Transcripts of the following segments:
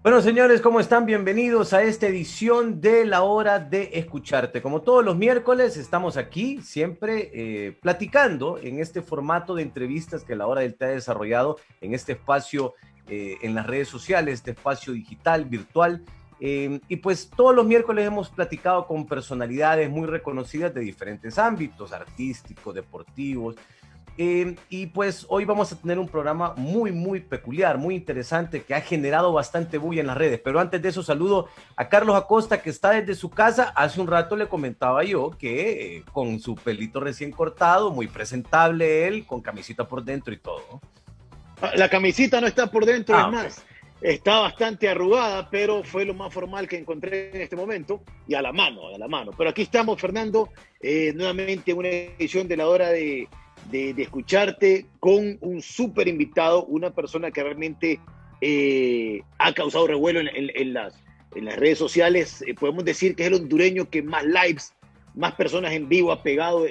Bueno, señores, ¿cómo están? Bienvenidos a esta edición de La Hora de Escucharte. Como todos los miércoles, estamos aquí siempre platicando en este formato de entrevistas que La Hora del Té ha desarrollado en este espacio, en las redes sociales, este espacio digital, virtual. Y pues todos los miércoles hemos platicado con personalidades muy reconocidas de diferentes ámbitos, artísticos, deportivos. Y pues hoy vamos a tener un programa muy peculiar, muy interesante, que ha generado bastante bulla en las redes. Pero antes de eso saludo a Carlos Acosta, que está desde su casa. Hace un rato le comentaba yo que con su pelito recién cortado, muy presentable él, con camisita por dentro y todo. La camisita no está por dentro, es Ok. más, está bastante arrugada, pero fue lo más formal que encontré en este momento y a la mano, a la mano. Pero aquí estamos, Fernando, nuevamente en una edición de La Hora de Escucharte con un súper invitado, una persona que realmente ha causado revuelo en las redes sociales. Podemos decir que es el hondureño que más lives, más personas en vivo ha pegado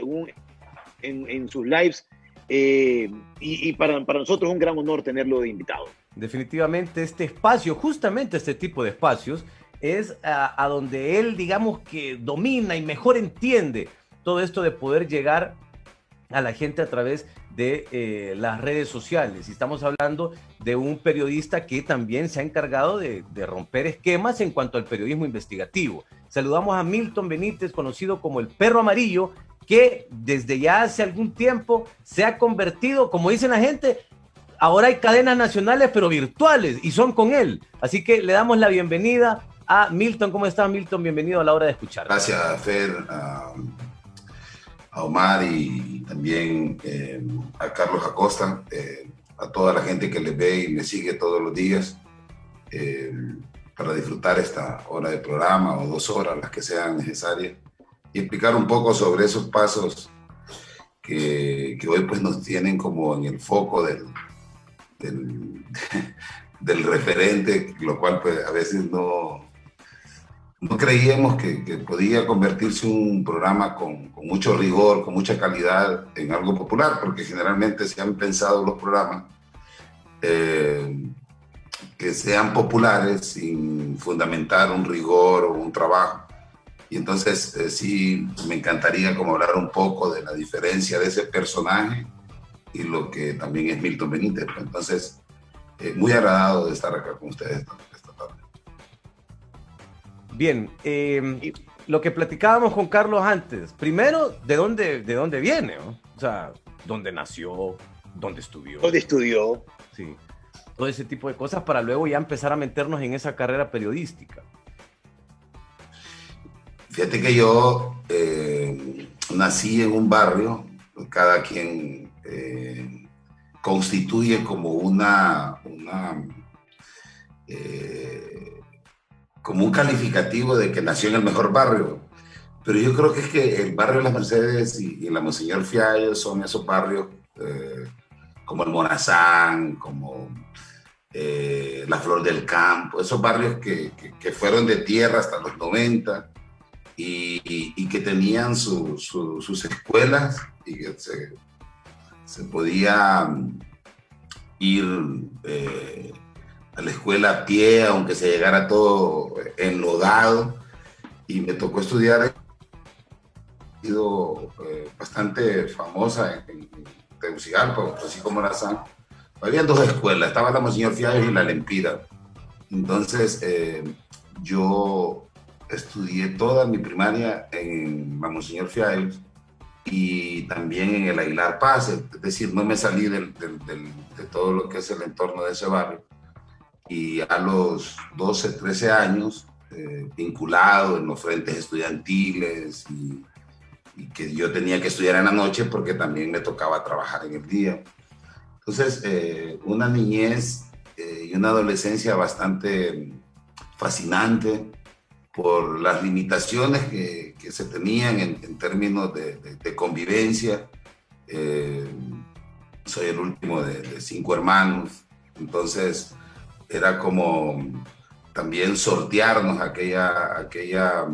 en sus lives. Y para nosotros es un gran honor tenerlo de invitado. Definitivamente este espacio, justamente este tipo de espacios, es a donde él, digamos que domina y mejor entiende todo esto de poder llegar a la gente a través de las redes sociales. Y estamos hablando de un periodista que también se ha encargado de romper esquemas en cuanto al periodismo investigativo. Saludamos a Milton Benítez, conocido como el Perro Amarillo, que desde ya hace algún tiempo se ha convertido, como dicen la gente, ahora hay cadenas nacionales pero virtuales y son con él. Así que le damos la bienvenida a Milton. ¿Cómo estás, Milton? Bienvenido a La Hora de Escuchar. Gracias, Fer, a Omar y también a Carlos Acosta, a toda la gente que les ve y me sigue todos los días para disfrutar esta hora de programa o 2 horas, las que sean necesarias, y explicar un poco sobre esos pasos que hoy pues nos tienen como en el foco del referente, lo cual pues a veces no creíamos que podía convertirse un programa con mucho rigor, con mucha calidad en algo popular, porque generalmente se han pensado los programas que sean populares sin fundamentar un rigor o un trabajo. Y entonces sí me encantaría como hablar un poco de la diferencia de ese personaje y lo que también es Milton Benítez. Entonces, muy agradado de estar acá con ustedes esta tarde. Bien, lo que platicábamos con Carlos antes, primero, ¿de dónde viene? ¿No? O sea, ¿dónde nació? ¿Dónde estudió? ¿Dónde estudió? Sí, todo ese tipo de cosas para luego ya empezar a meternos en esa carrera periodística. Fíjate que yo nací en un barrio, cada quien constituye como como un calificativo de que nació en el mejor barrio, pero yo creo que es que el barrio de Las Mercedes y la Monseñor Fiallo son esos barrios como el Morazán, como la Flor del Campo, esos barrios que fueron de tierra hasta los 90 y que tenían sus escuelas y que se podía ir a la escuela a pie, aunque se llegara todo enlodado, y me tocó estudiar. Ha sido bastante famosa en Tegucigalpa, así como la San. Habían 2 escuelas, estaba la Monseñor Fiallos y la Lempira. Entonces yo estudié toda mi primaria en la Monseñor Fiallos y también en el Aguilar Paz, es decir, no me salí de todo lo que es el entorno de ese barrio. Y a los 12, 13 años, vinculado en los frentes estudiantiles y que yo tenía que estudiar en la noche porque también me tocaba trabajar en el día. Entonces, una niñez y una adolescencia bastante fascinante por las limitaciones que se tenían en términos de convivencia. Soy el último de 5 hermanos, entonces era como también sortearnos aquella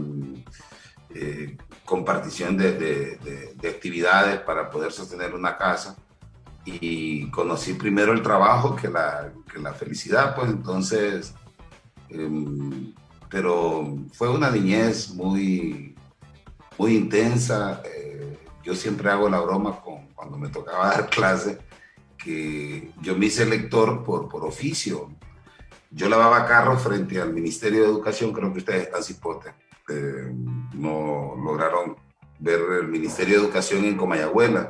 compartición de actividades para poder sostener una casa. Y conocí primero el trabajo que la felicidad, pues entonces pero fue una niñez muy, muy intensa. Yo siempre hago la broma cuando me tocaba dar clase, que yo me hice lector por oficio. Yo lavaba carros frente al Ministerio de Educación, creo que ustedes están cipote. No lograron ver el Ministerio de Educación en Comayagüela,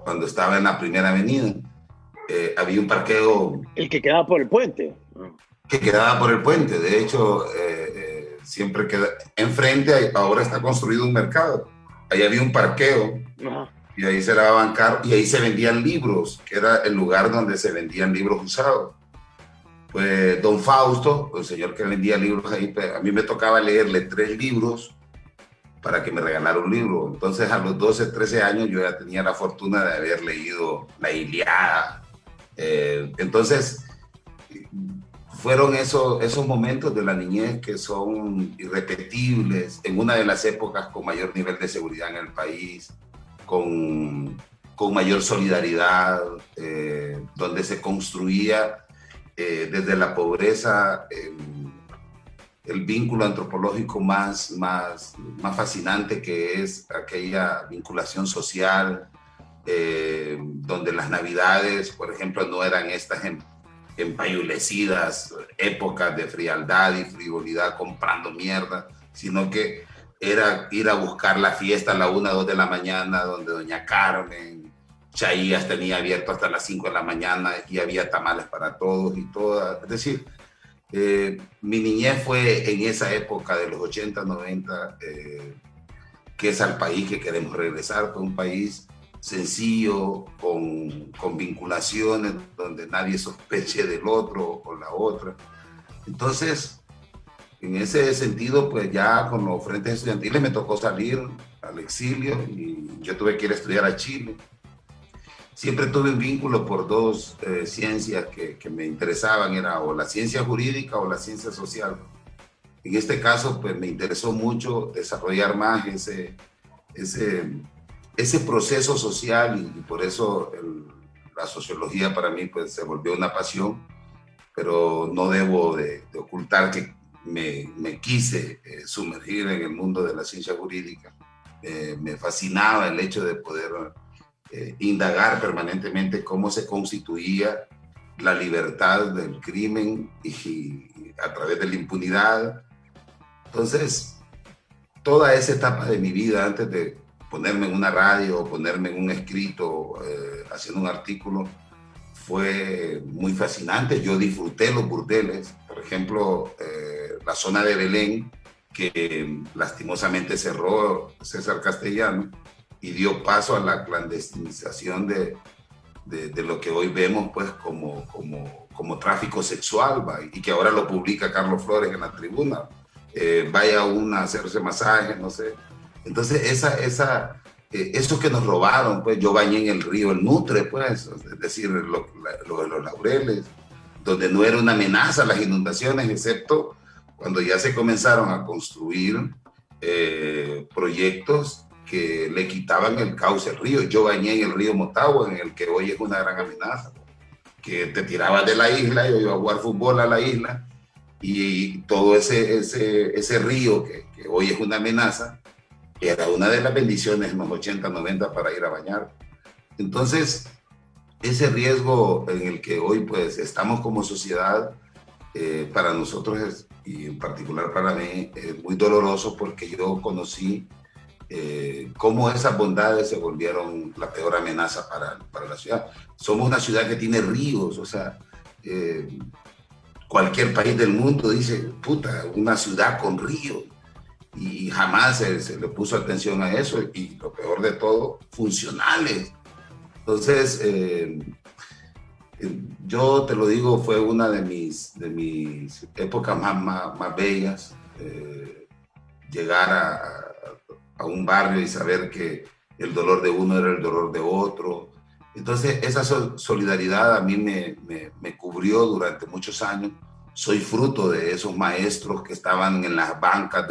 cuando estaba en la Primera Avenida. Había un parqueo... El que quedaba por el puente. Que quedaba por el puente. De hecho, siempre queda... Enfrente, ahora está construido un mercado. Ahí había un parqueo. Ajá. Y ahí se lavaban carros y ahí se vendían libros, que era el lugar donde se vendían libros usados. Pues don Fausto, el señor que vendía libros ahí, pues, a mí me tocaba leerle 3 libros para que me regalara un libro. Entonces a los 12, 13 años yo ya tenía la fortuna de haber leído la Ilíada. Entonces fueron esos momentos de la niñez que son irrepetibles, en una de las épocas con mayor nivel de seguridad en el país, con mayor solidaridad, donde se construía desde la pobreza el vínculo antropológico más fascinante, que es aquella vinculación social, donde las navidades, por ejemplo, no eran estas empayulecidas épocas de frialdad y frivolidad comprando mierda, sino que era ir a buscar la fiesta a la 1, 2 de la mañana, donde doña Carmen Chaías tenía abierto hasta las 5 de la mañana y había tamales para todos y todas. Es decir, mi niñez fue en esa época de los 80, 90, que es al país que queremos regresar, con un país sencillo, con vinculaciones, donde nadie sospeche del otro o la otra. Entonces, en ese sentido, pues ya con los frentes estudiantiles me tocó salir al exilio y yo tuve que ir a estudiar a Chile. Siempre tuve un vínculo por 2 ciencias que me interesaban, era o la ciencia jurídica o la ciencia social. En este caso, pues me interesó mucho desarrollar más ese proceso social y por eso la sociología para mí pues se volvió una pasión, pero no debo de ocultar que me quise sumergir en el mundo de la ciencia jurídica. Me fascinaba el hecho de poder indagar permanentemente cómo se constituía la libertad del crimen y a través de la impunidad. Entonces, toda esa etapa de mi vida, antes de ponerme en una radio o ponerme en un escrito, haciendo un artículo, fue muy fascinante. Yo disfruté los burdeles, por ejemplo, la zona de Belén, que lastimosamente cerró César Castellano y dio paso a la clandestinización de lo que hoy vemos pues como tráfico sexual, ¿va? Y que ahora lo publica Carlos Flores en la tribuna. Vaya uno a hacerse masaje, no sé. Entonces eso que nos robaron, pues yo bañé en el río El Nutre, pues, es decir, lo de los Laureles, donde no era una amenaza las inundaciones, excepto cuando ya se comenzaron a construir proyectos que le quitaban el cauce al río. Yo bañé en el río Motagua, en el que hoy es una gran amenaza, que te tirabas de la isla, yo iba a jugar fútbol a la isla, y todo ese río que hoy es una amenaza, era una de las bendiciones en los 80, 90 para ir a bañar. Entonces, ese riesgo en el que hoy pues estamos como sociedad, para nosotros y en particular para mí, es muy doloroso, porque yo conocí cómo esas bondades se volvieron la peor amenaza para la ciudad. Somos una ciudad que tiene ríos, o sea, cualquier país del mundo dice, puta, una ciudad con ríos, y jamás se le puso atención a eso, y lo peor de todo, funcionales. Entonces, yo te lo digo, fue una de mis épocas más bellas, llegar a un barrio y saber que el dolor de uno era el dolor de otro. Entonces, esa solidaridad a mí me cubrió durante muchos años. Soy fruto de esos maestros que estaban en las bancas.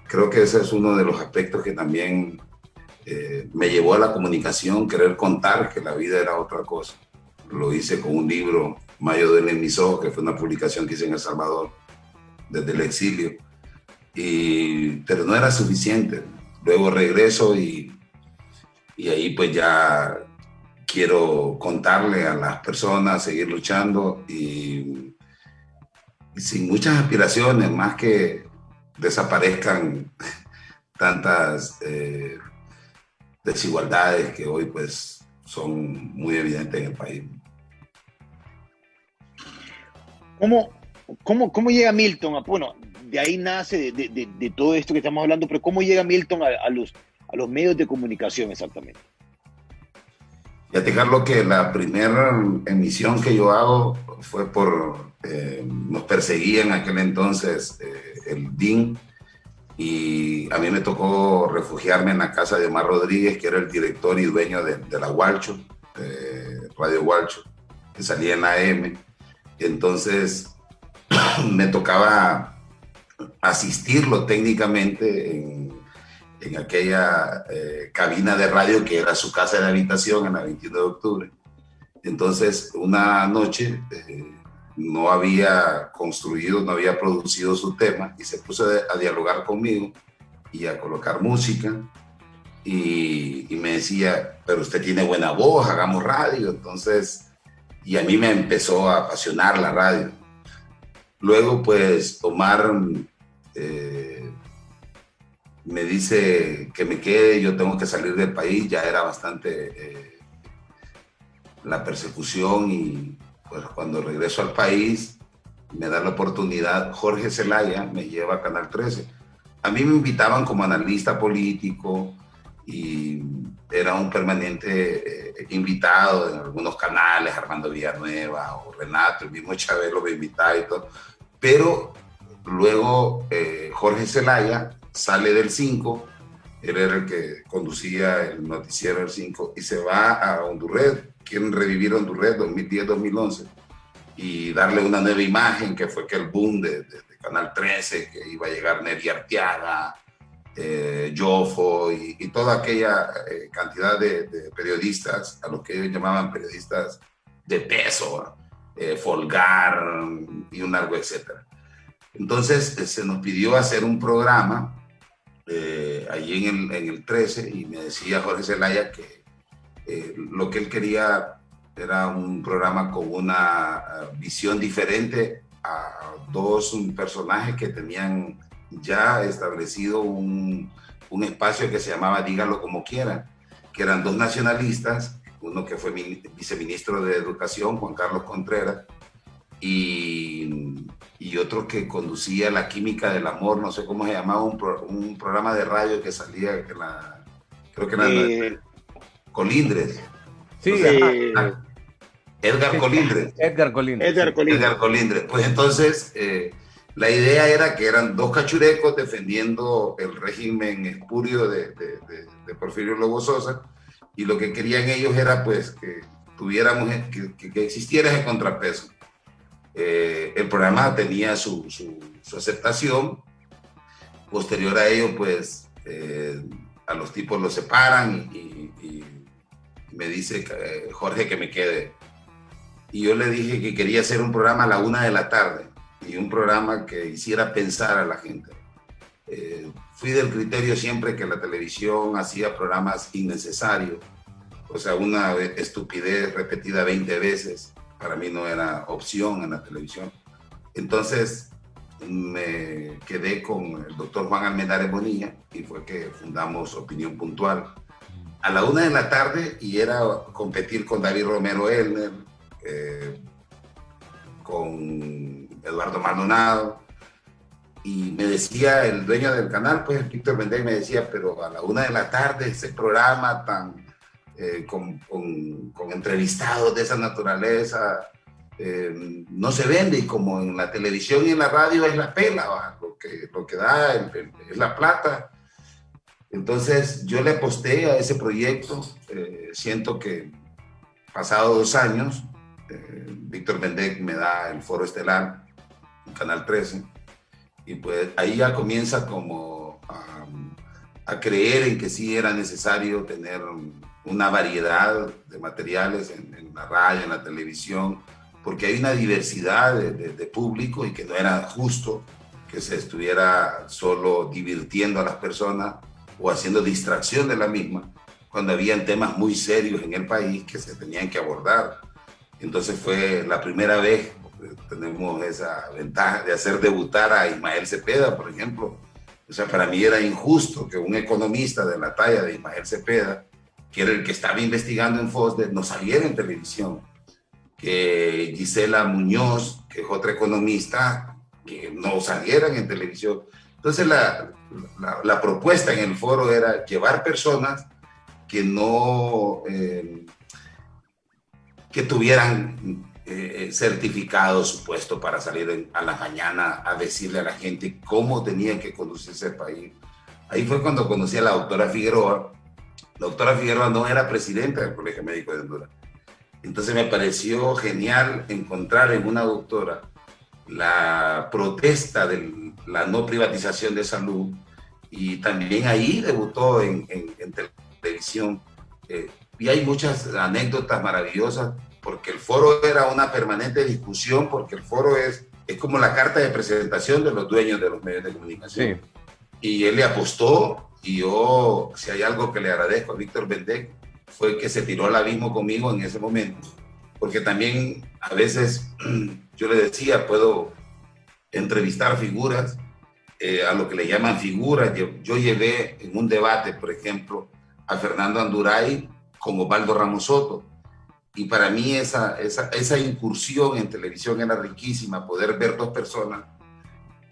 Creo que ese es uno de los aspectos que también me llevó a la comunicación, querer contar que la vida era otra cosa. Lo hice con un libro Mayo duele en mis ojos, que fue una publicación que hice en El Salvador desde el exilio, pero no era suficiente. Luego regreso y ahí pues ya quiero contarle a las personas, seguir luchando y sin muchas aspiraciones, más que desaparezcan tantas desigualdades que hoy pues son muy evidentes en el país. ¿Cómo llega Milton? Bueno, de ahí nace de todo esto que estamos hablando, pero ¿cómo llega Milton a los medios de comunicación exactamente? Fíjate, Carlos, que la primera emisión que yo hago fue nos perseguía en aquel entonces el DIN, y a mí me tocó refugiarme en la casa de Omar Rodríguez, que era el director y dueño de la Hualcho, Radio Hualcho, que salía en la AM. Entonces me tocaba asistirlo técnicamente en aquella cabina de radio que era su casa de habitación en la 21 de octubre. Entonces, una noche no había construido, no había producido su tema y se puso a dialogar conmigo y a colocar música y me decía, pero usted tiene buena voz, hagamos radio. Entonces, y a mí me empezó a apasionar la radio. Luego, pues, Omar me dice que me quede, yo tengo que salir del país, ya era bastante la persecución, y pues cuando regreso al país me da la oportunidad, Jorge Zelaya me lleva a Canal 13. A mí me invitaban como analista político y era un permanente invitado en algunos canales, Armando Villanueva o Renato, el mismo Chabelo me invitaba y todo, pero luego Jorge Zelaya sale del 5, él era el que conducía el noticiero del 5 y se va a Hondurred. Quieren revivir Hondurred 2010-2011 y darle una nueva imagen, que fue que el boom de Canal 13, que iba a llegar Nelly Arteaga, Jofo y toda aquella cantidad de periodistas, a los que ellos llamaban periodistas de peso, Folgar y un largo etcétera. Entonces se nos pidió hacer un programa allí en el 13, y me decía Jorge Zelaya que lo que él quería era un programa con una visión diferente a dos personajes que tenían ya establecido un espacio que se llamaba Dígalo Como Quiera, que eran dos nacionalistas, uno que fue viceministro de Educación, Juan Carlos Contreras, y otro que conducía La Química del Amor, no sé cómo se llamaba, un programa de radio que salía creo que era Colindres. Sí, o sea, Edgar Colindres. Edgar Colindres. Pues entonces la idea era que eran dos cachurecos defendiendo el régimen espurio de Porfirio Lobo Sosa, y lo que querían ellos era pues que tuviéramos, que existiera ese contrapeso. El programa tenía su aceptación. Posterior a ello, pues a los tipos los separan y me dice Jorge que me quede. Y yo le dije que quería hacer un programa a la 1 de la tarde y un programa que hiciera pensar a la gente. Fui del criterio siempre que la televisión hacía programas innecesarios, o sea, una estupidez repetida 20 veces. Para mí no era opción en la televisión. Entonces me quedé con el doctor Juan Almendares Bonilla y fue que fundamos Opinión Puntual a la 1 de la tarde, y era competir con David Romero Elner, con Eduardo Maldonado, y me decía el dueño del canal, pues Víctor Méndez, me decía, pero a la 1 de la tarde ese programa tan con entrevistados de esa naturaleza no se vende, y como en la televisión y en la radio es la pela, lo que da es la plata. Entonces yo le aposté a ese proyecto. Siento que pasado 2 años Víctor Méndez me da el Foro Estelar en Canal 13, y pues ahí ya comienza como a creer en que sí era necesario tener una variedad de materiales en la radio, en la televisión, porque hay una diversidad de público y que no era justo que se estuviera solo divirtiendo a las personas o haciendo distracción de la misma, cuando habían temas muy serios en el país que se tenían que abordar. Entonces fue la primera vez, tenemos esa ventaja de hacer debutar a Ismael Cepeda, por ejemplo. O sea, para mí era injusto que un economista de la talla de Ismael Cepeda, que era el que estaba investigando en FOSDE, no saliera en televisión. Que Gisela Muñoz, que es otra economista, que no salieran en televisión. Entonces la propuesta en el foro era llevar personas que no, que tuvieran certificado supuesto para salir a la mañana a decirle a la gente cómo tenía que conducirse el país. Ahí fue cuando conocí a la doctora Figueroa. La doctora Figueroa no era presidenta del Colegio Médico de Honduras. Entonces me pareció genial encontrar en una doctora la protesta de la no privatización de salud, y también ahí debutó en televisión. Y hay muchas anécdotas maravillosas, porque el foro era una permanente discusión, porque el foro es como la carta de presentación de los dueños de los medios de comunicación. Sí. Y él le apostó, y yo, si hay algo que le agradezco a Víctor Bendec, fue que se tiró al abismo conmigo en ese momento, porque también a veces yo le decía, puedo entrevistar figuras, a lo que le llaman figuras. Yo llevé en un debate, por ejemplo, a Fernando Anduray con Osvaldo Ramos Soto, y para mí esa incursión en televisión era riquísima, poder ver dos personas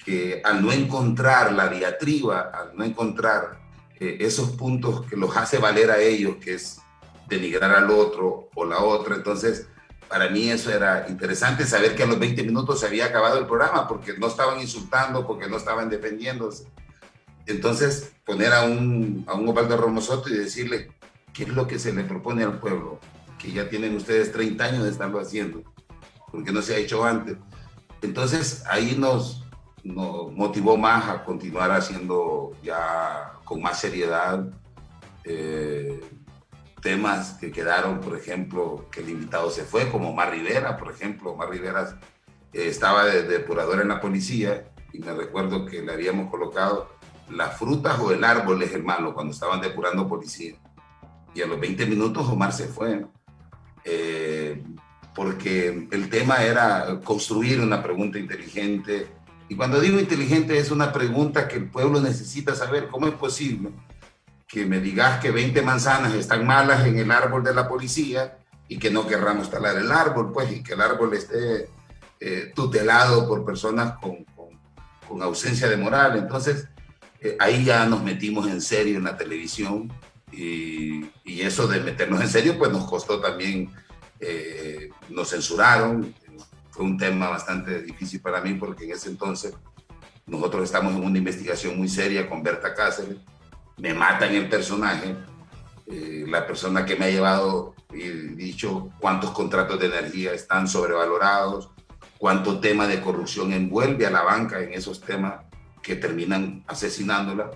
que al no encontrar la diatriba, al no encontrar esos puntos que los hace valer a ellos, que es denigrar al otro o la otra, entonces para mí eso era interesante, saber que a los 20 minutos se había acabado el programa, porque no estaban insultando, porque no estaban defendiéndose. Entonces poner a un Osvaldo Ramos Soto y decirle qué es lo que se le propone al pueblo, que ya tienen ustedes 30 años de estarlo haciendo, porque no se ha hecho antes. Entonces ahí nos motivó más a continuar haciendo ya con más seriedad temas que quedaron, por ejemplo, que el invitado se fue, como Omar Rivera, por ejemplo. Omar Rivera estaba de depurador en la policía, y me recuerdo que le habíamos colocado las frutas o el árbol es el malo cuando estaban depurando policía. Y a los 20 minutos Omar se fue, porque el tema era construir una pregunta inteligente. Y cuando digo inteligente, es una pregunta que el pueblo necesita saber. ¿Cómo es posible que me digas que 20 manzanas están malas en el árbol de la policía y que no querramos talar el árbol, pues, y que el árbol esté tutelado por personas con ausencia de moral? Entonces, ahí ya nos metimos en serio en la televisión, y eso de meternos en serio, pues nos costó también, nos censuraron. Fue un tema bastante difícil para mí, porque en ese entonces nosotros estamos en una investigación muy seria con Berta Cáceres. Me matan el personaje, la persona que me ha llevado y dicho cuántos contratos de energía están sobrevalorados, cuánto tema de corrupción envuelve a la banca en esos temas que terminan asesinándola,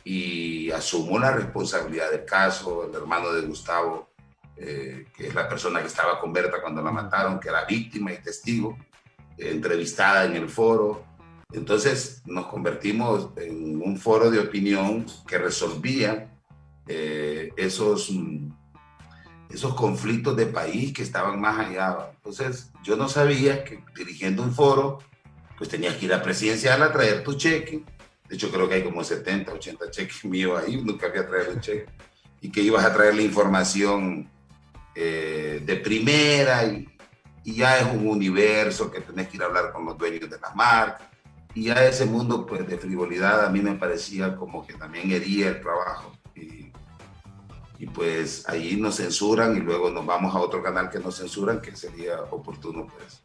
y asumo la responsabilidad del caso. El hermano de Gustavo, que es la persona que estaba con Berta cuando la mataron, que era víctima y testigo, entrevistada en el foro. Entonces nos convertimos en un foro de opinión que resolvía esos conflictos de país que estaban más allá. Entonces yo no sabía que dirigiendo un foro, pues tenías que ir a Presidencial a traer tu cheque. De hecho, creo que hay como 70, 80 cheques míos ahí, nunca había traído un cheque. Y que ibas a traer la información de primera, y ya es un universo que tenés que ir a hablar con los dueños de las marcas. Y ya ese mundo, pues, de frivolidad a mí me parecía como que también hería el trabajo. Y pues ahí nos censuran, y luego nos vamos a otro canal que nos censuran, que sería oportuno, pues,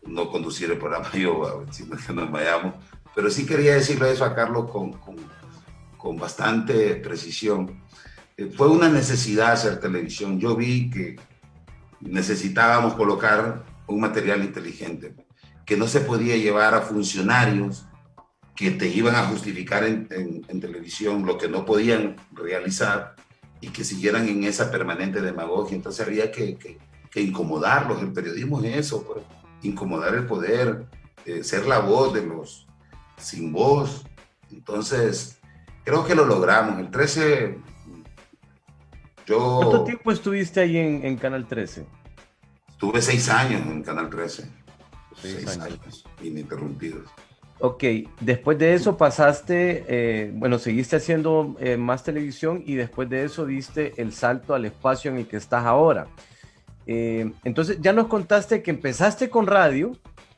no conducir el programa yo, sino que nos vayamos. Pero sí quería decirle eso a Carlos con bastante precisión. Fue una necesidad hacer televisión. Yo vi que necesitábamos colocar un material inteligente, que no se podía llevar a funcionarios que te iban a justificar en televisión lo que no podían realizar, y que siguieran en esa permanente demagogia. Entonces había que que incomodarlos. El periodismo es eso, pues, incomodar el poder, ser la voz de los sin voz. Entonces, creo que lo logramos. El 13, ¿Cuánto tiempo estuviste ahí en Canal 13? Tuve 6 años en Canal 13. 6 años. Ininterrumpidos. Ok, después de eso pasaste, bueno, seguiste haciendo más televisión y después de eso diste el salto al espacio en el que estás ahora. Entonces ya nos contaste que empezaste con radio,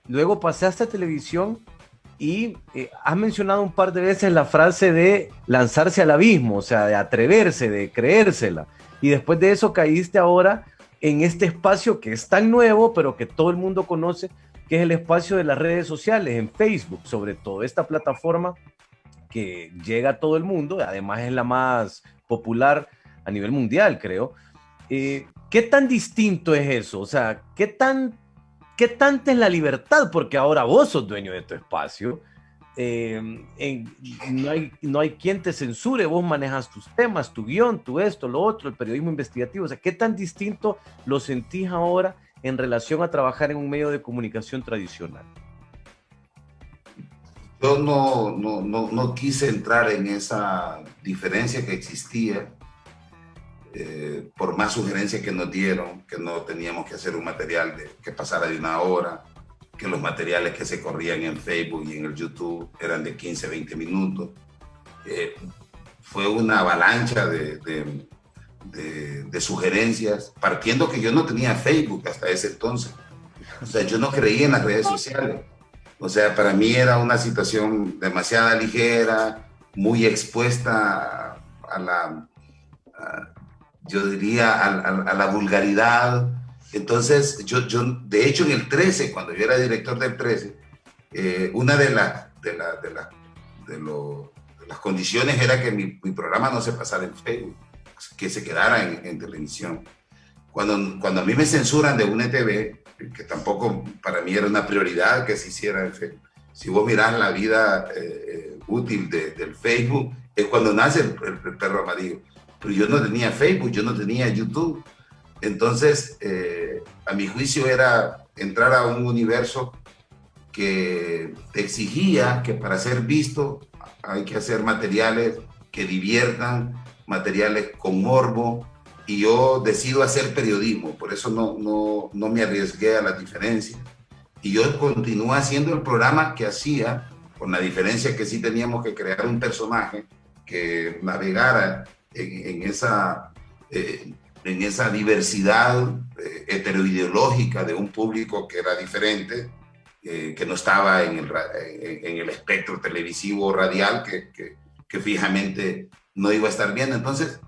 luego pasaste a televisión y has mencionado un par de veces la frase de lanzarse al abismo, o sea, de atreverse, de creérsela. Y después de eso caíste ahora en este espacio que es tan nuevo, pero que todo el mundo conoce, que es el espacio de las redes sociales, en Facebook, sobre todo esta plataforma que llega a todo el mundo, además es la más popular a nivel mundial, creo. ¿Qué tan distinto es eso? O sea, ¿qué tanta es la libertad? Porque ahora vos sos dueño de tu espacio, no hay quien te censure, vos manejas tus temas, tu guión, tu esto, lo otro, el periodismo investigativo. O sea, ¿qué tan distinto lo sentís ahora en relación a trabajar en un medio de comunicación tradicional? Yo no quise entrar en esa diferencia que existía, por más sugerencias que nos dieron, que no teníamos que hacer un material que pasara de 1 hora, que los materiales que se corrían en Facebook y en el YouTube eran de 15, 20 minutos. Fue una avalancha de sugerencias, partiendo que yo no tenía Facebook hasta ese entonces. O sea, yo no creía en las redes sociales. O sea, para mí era una situación demasiado ligera, muy expuesta yo diría, a la vulgaridad. Entonces, yo, de hecho, en el 13, cuando yo era director del 13, una de las condiciones era que mi programa no se pasara en Facebook, que se quedara en televisión. Cuando a mí me censuran de UNETV, que tampoco para mí era una prioridad que se hiciera en Facebook. Si vos mirás la vida útil del Facebook, es cuando nace el perro amarillo. Pero yo no tenía Facebook, yo no tenía YouTube. Entonces, a mi juicio era entrar a un universo que te exigía que para ser visto hay que hacer materiales que diviertan, materiales con morbo, y yo decido hacer periodismo, por eso no me arriesgué a la diferencia. Y yo continúo haciendo el programa que hacía, con la diferencia que sí teníamos que crear un personaje que navegara en esa diversidad heteroideológica de un público que era diferente, que no estaba en el espectro televisivo o radial que fijamente no iba a estar viendo. Entonces,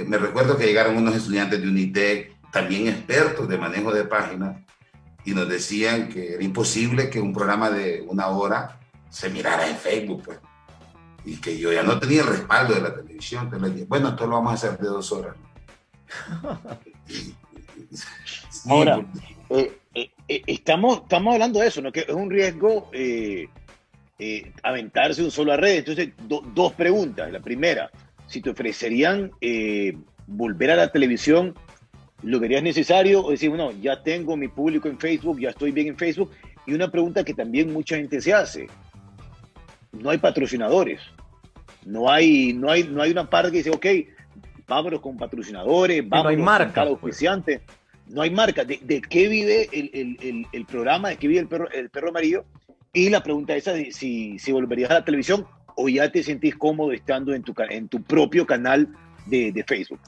me recuerdo que llegaron unos estudiantes de Unitec, también expertos de manejo de páginas, y nos decían que era imposible que un programa de 1 hora se mirara en Facebook, pues, y que yo ya no tenía el respaldo de la televisión. Entonces les dije, bueno, esto lo vamos a hacer de 2 horas. Sí, ahora, estamos hablando de eso, ¿no? Que es un riesgo aventarse un solo a red. Entonces, dos preguntas. La primera, si te ofrecerían volver a la televisión, ¿lo verías necesario? O decir, bueno, ya tengo mi público en Facebook, ya estoy bien en Facebook. Y una pregunta que también mucha gente se hace: no hay patrocinadores, no hay una parte que dice, ok, vámonos con patrocinadores, vámonos, no hay marca, con auspiciantes. No hay marca. ¿De qué vive el programa? ¿De qué vive el perro amarillo? Y la pregunta esa de si volverías a la televisión o ya te sentís cómodo estando en tu propio canal de Facebook.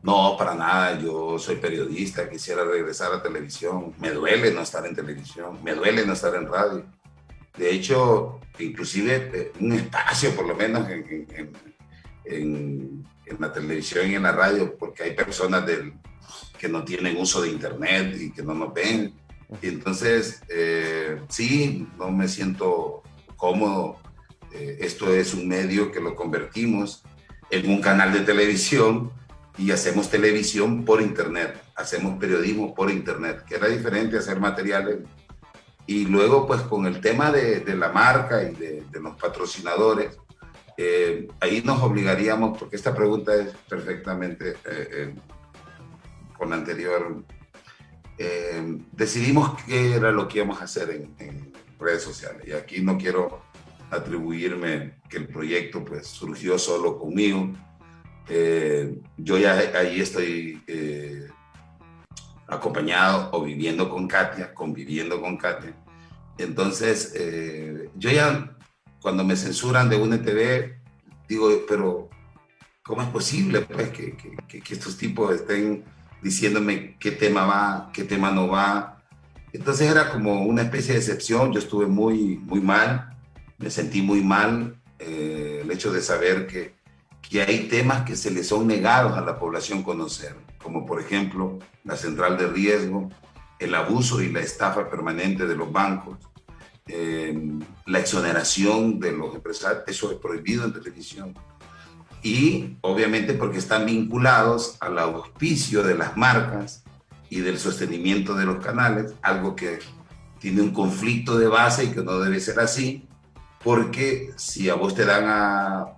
No, para nada. Yo soy periodista, quisiera regresar a televisión. Me duele no estar en televisión, me duele no estar en radio. De hecho, inclusive un espacio, por lo menos en la televisión y en la radio, porque hay personas que no tienen uso de internet y que no nos ven. Y entonces, sí, no me siento cómodo. Esto es un medio que lo convertimos en un canal de televisión y hacemos televisión por internet, hacemos periodismo por internet, que era diferente a hacer materiales. Y luego, pues, con el tema de la marca y de los patrocinadores, ahí nos obligaríamos, porque esta pregunta es perfectamente con la anterior, decidimos qué era lo que íbamos a hacer en redes sociales. Y aquí no quiero atribuirme que el proyecto pues surgió solo conmigo. Yo ya ahí estoy acompañado o viviendo con Katia, conviviendo con Katia. Entonces, yo ya cuando me censuran de UNTV, digo, pero ¿cómo es posible pues, que estos tipos estén diciéndome qué tema va, qué tema no va? Entonces era como una especie de decepción. Yo estuve muy, muy mal, me sentí muy mal, el hecho de saber que hay temas que se les son negados a la población conocer, como por ejemplo la central de riesgo, el abuso y la estafa permanente de los bancos, la exoneración de los empresarios, eso es prohibido en televisión. Y obviamente porque están vinculados al auspicio de las marcas y del sostenimiento de los canales, algo que tiene un conflicto de base y que no debe ser así, porque si a vos te dan a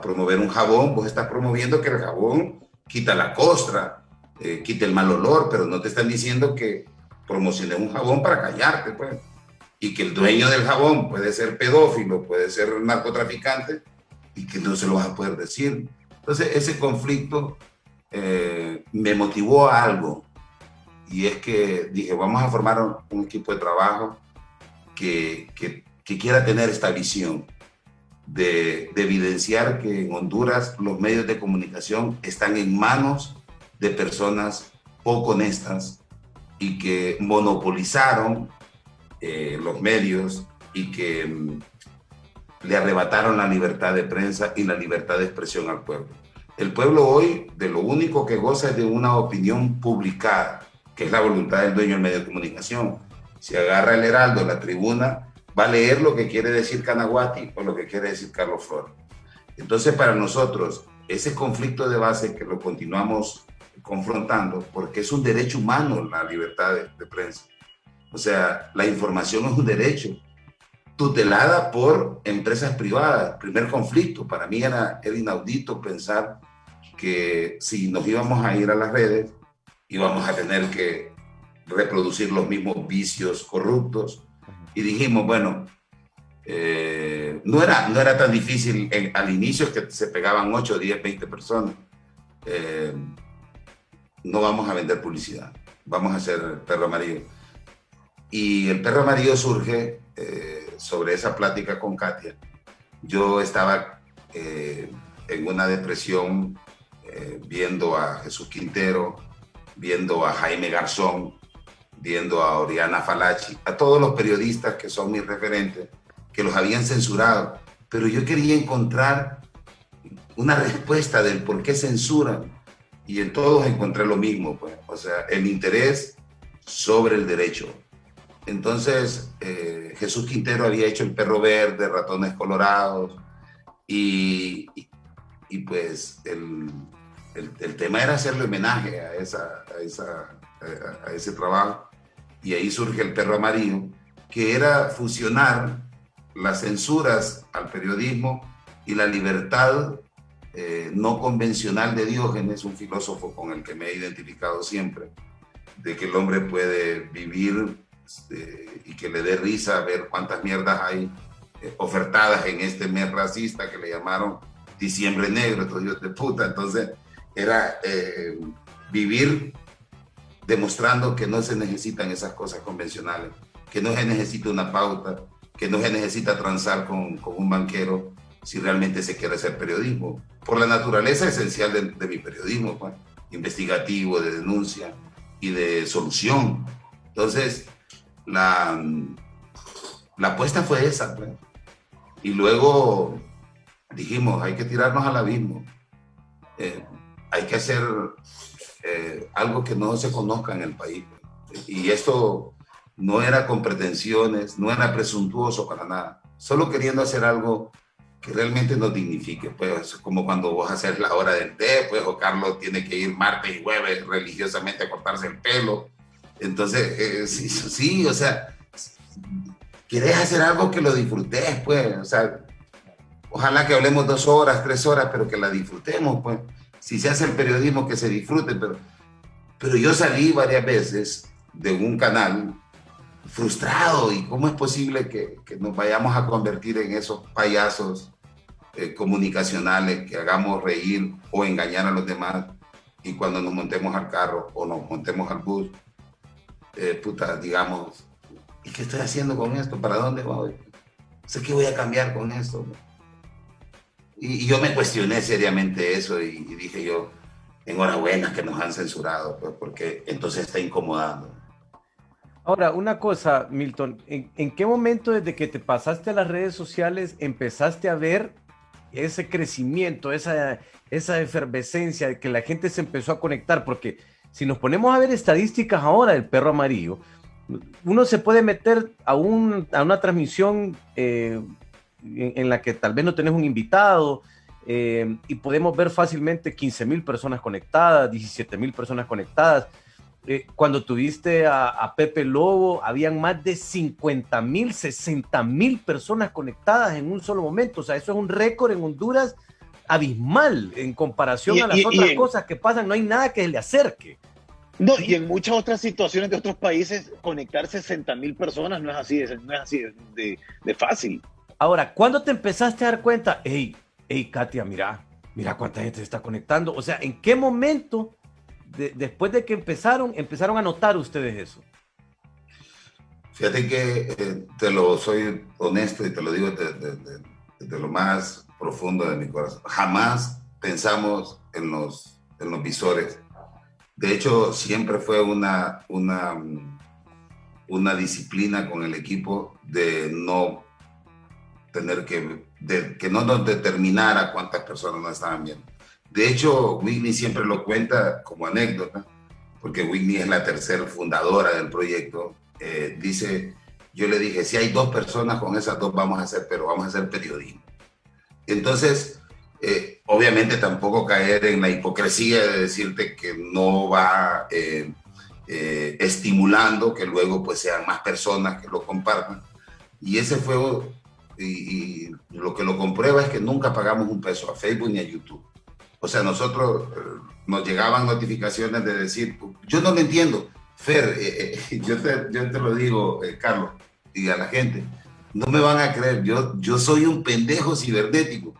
promover un jabón, vos estás promoviendo que el jabón quita la costra, quita el mal olor, pero no te están diciendo que promociones un jabón para callarte, pues. Y que el dueño del jabón puede ser pedófilo, puede ser narcotraficante, y que no se lo vas a poder decir. Entonces, ese conflicto me motivó a algo, y es que dije, vamos a formar un equipo de trabajo que quiera tener esta visión de evidenciar que en Honduras los medios de comunicación están en manos de personas poco honestas y que monopolizaron los medios y que le arrebataron la libertad de prensa y la libertad de expresión al pueblo. El pueblo hoy de lo único que goza es de una opinión publicada, que es la voluntad del dueño del medio de comunicación. Si agarra el Heraldo, la Tribuna, va a leer lo que quiere decir Canaguati o lo que quiere decir Carlos Flores. Entonces, para nosotros, ese conflicto de base que lo continuamos confrontando, porque es un derecho humano la libertad de prensa. O sea, la información es un derecho tutelada por empresas privadas. Primer conflicto, para mí era inaudito pensar que si nos íbamos a ir a las redes, íbamos a tener que reproducir los mismos vicios corruptos. Y dijimos, bueno, no era tan difícil al inicio, que se pegaban 8, 10, 20 personas. No vamos a vender publicidad, vamos a hacer Perro Amarillo. Y el Perro Amarillo surge sobre esa plática con Katia. Yo estaba en una depresión viendo a Jesús Quintero, viendo a Jaime Garzón, viendo a Oriana Falachi, a todos los periodistas que son mis referentes, que los habían censurado, pero yo quería encontrar una respuesta del por qué censuran, y en todos encontré lo mismo, pues. O sea, el interés sobre el derecho. Entonces, Jesús Quintero había hecho El Perro Verde, Ratones Colorados, y pues el tema era hacerle homenaje a ese trabajo. Y ahí surge El Perro Amarillo, que era fusionar las censuras al periodismo y la libertad no convencional de Diógenes, un filósofo con el que me he identificado siempre, de que el hombre puede vivir y que le dé risa ver cuántas mierdas hay ofertadas en este mes racista que le llamaron Diciembre Negro, estos hijos de puta. Entonces era vivir demostrando que no se necesitan esas cosas convencionales, que no se necesita una pauta, que no se necesita transar con un banquero si realmente se quiere hacer periodismo, por la naturaleza esencial de mi periodismo, pues, investigativo, de denuncia y de solución. Entonces, la apuesta fue esa, pues. Y luego dijimos, hay que tirarnos al abismo, hay que hacer algo que no se conozca en el país. Y esto no era con pretensiones, no era presuntuoso para nada, solo queriendo hacer algo que realmente nos dignifique, pues, como cuando vos haces la hora del té, pues, o Carlos tiene que ir martes y jueves religiosamente a cortarse el pelo. Entonces, sí, o sea, querés hacer algo que lo disfrutes, pues, o sea, ojalá que hablemos 2 horas, 3 horas, pero que la disfrutemos, pues. Si se hace el periodismo, que se disfrute, pero Pero yo salí varias veces de un canal frustrado y cómo es posible que nos vayamos a convertir en esos payasos comunicacionales que hagamos reír o engañar a los demás y cuando nos montemos al carro o nos montemos al bus, puta, digamos, ¿y qué estoy haciendo con esto? ¿Para dónde voy? Sé que voy a cambiar con esto. Y yo me cuestioné seriamente eso y dije yo, enhorabuena que nos han censurado, pues, porque entonces está incomodando. Ahora, una cosa, Milton, ¿en qué momento desde que te pasaste a las redes sociales empezaste a ver ese crecimiento, esa efervescencia de que la gente se empezó a conectar? Porque si nos ponemos a ver estadísticas ahora del perro amarillo, uno se puede meter a una transmisión en la que tal vez no tenés un invitado y podemos ver fácilmente 15,000 personas conectadas, 17,000 personas conectadas. Cuando tuviste a Pepe Lobo, habían más de 50,000, 60,000 personas conectadas en un solo momento. O sea, eso es un récord en Honduras abismal en comparación a las otras cosas que pasan. No hay nada que le acerque. No, y en muchas otras situaciones de otros países, conectar 60,000 personas no es así, de fácil. Ahora, ¿cuándo te empezaste a dar cuenta? Hey, Katia, mira cuánta gente se está conectando. O sea, ¿en qué momento, después de que empezaron a notar ustedes eso? Fíjate que soy honesto y te lo digo desde lo más profundo de mi corazón. Jamás pensamos en los visores. De hecho, siempre fue una disciplina con el equipo de no tener que no nos determinara cuántas personas nos estaban viendo. De hecho, Whitney siempre lo cuenta como anécdota, porque Whitney es la tercera fundadora del proyecto. Dice, yo le dije, si hay 2 personas, con esas 2 vamos a hacer periodismo. Entonces, obviamente tampoco caer en la hipocresía de decirte que no va estimulando que luego pues sean más personas que lo compartan. Y ese fue, y lo que lo comprueba es que nunca pagamos un peso a Facebook ni a YouTube. O sea, nosotros nos llegaban notificaciones de decir, yo no lo entiendo, Fer, yo te lo digo, Carlos, y a la gente, no me van a creer, yo soy un pendejo cibernético.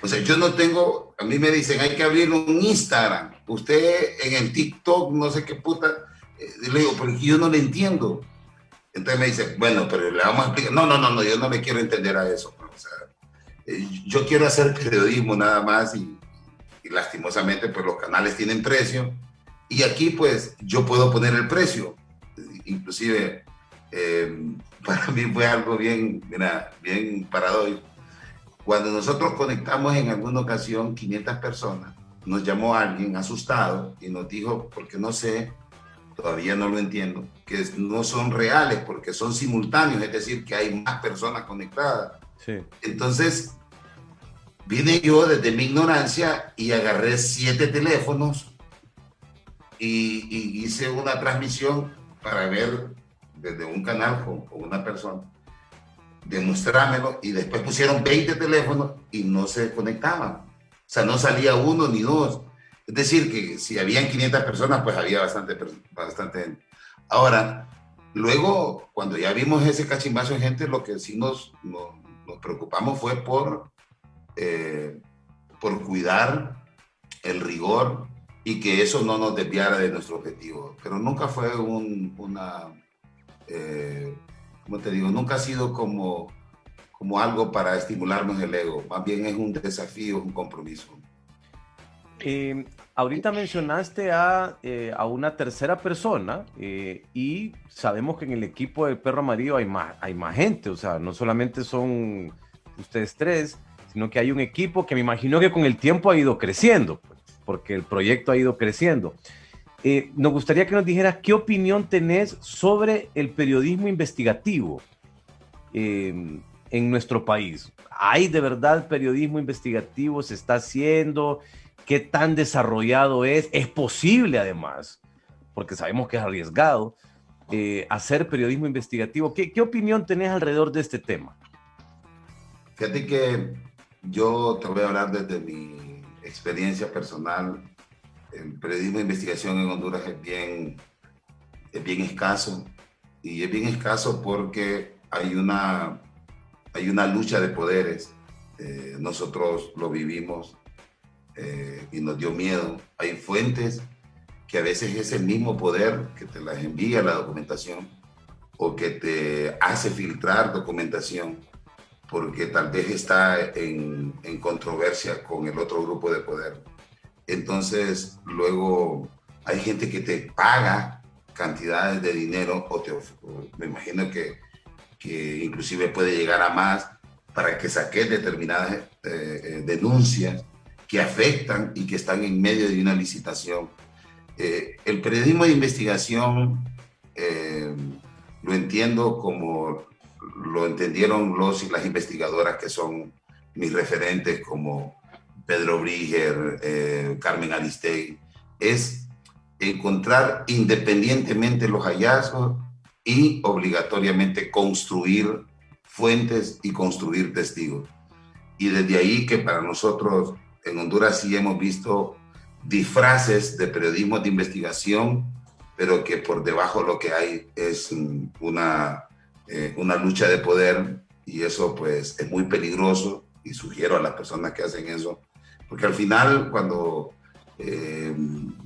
O sea, yo no tengo, a mí me dicen, hay que abrir un Instagram, usted en el TikTok, no sé qué puta, le digo, pero yo no le entiendo. Entonces me dice, bueno, pero le vamos a explicar, no, yo no le quiero entender a eso. O sea, yo quiero hacer periodismo nada más y lastimosamente pues los canales tienen precio y aquí pues yo puedo poner el precio. Inclusive para mí fue algo bien paradójico. Cuando nosotros conectamos en alguna ocasión 500 personas, nos llamó alguien asustado y nos dijo, porque no sé, todavía no lo entiendo, que no son reales porque son simultáneos, es decir, que hay más personas conectadas. Sí. Entonces, vine yo desde mi ignorancia y agarré 7 teléfonos y hice una transmisión para ver desde un canal con una persona, demostrármelo, y después pusieron 20 teléfonos y no se conectaban. O sea, no salía 1 ni 2. Es decir, que si habían 500 personas, pues había bastante gente. Ahora, luego, cuando ya vimos ese cachimbazo de gente, lo que sí nos preocupamos fue por cuidar el rigor y que eso no nos desviara de nuestro objetivo. Pero nunca fue ¿cómo te digo? Nunca ha sido como algo para estimularnos el ego. Más bien es un desafío, un compromiso. Ahorita mencionaste a una tercera persona y sabemos que en el equipo del Perro Amarillo hay más gente, o sea, no solamente son ustedes 3, sino que hay un equipo que me imagino que con el tiempo ha ido creciendo, pues, porque el proyecto ha ido creciendo. Nos gustaría que nos dijeras qué opinión tenés sobre el periodismo investigativo en nuestro país. ¿Hay de verdad periodismo investigativo? ¿Se está haciendo? ¿Qué tan desarrollado es? ¿Es posible además? Porque sabemos que es arriesgado hacer periodismo investigativo. ¿Qué opinión tenés alrededor de este tema? Fíjate que yo te voy a hablar desde mi experiencia personal. el periodismo de investigación en Honduras es bien escaso, y es bien escaso porque hay una lucha de poderes. Nosotros lo vivimos y nos dio miedo. Hay fuentes que a veces es el mismo poder que te las envía la documentación o que te hace filtrar documentación porque tal vez está en controversia con el otro grupo de poder. Entonces, luego hay gente que te paga cantidades de dinero me imagino que inclusive puede llegar a más para que saques determinadas denuncias que afectan y que están en medio de una licitación. El periodismo de investigación lo entiendo como lo entendieron los y las investigadoras que son mis referentes como Pedro Bríger, Carmen Aristegui, es encontrar independientemente los hallazgos y obligatoriamente construir fuentes y construir testigos. Y desde ahí que para nosotros en Honduras sí hemos visto disfraces de periodismo de investigación, pero que por debajo lo que hay es una lucha de poder, y eso pues es muy peligroso, y sugiero a las personas que hacen eso, porque al final cuando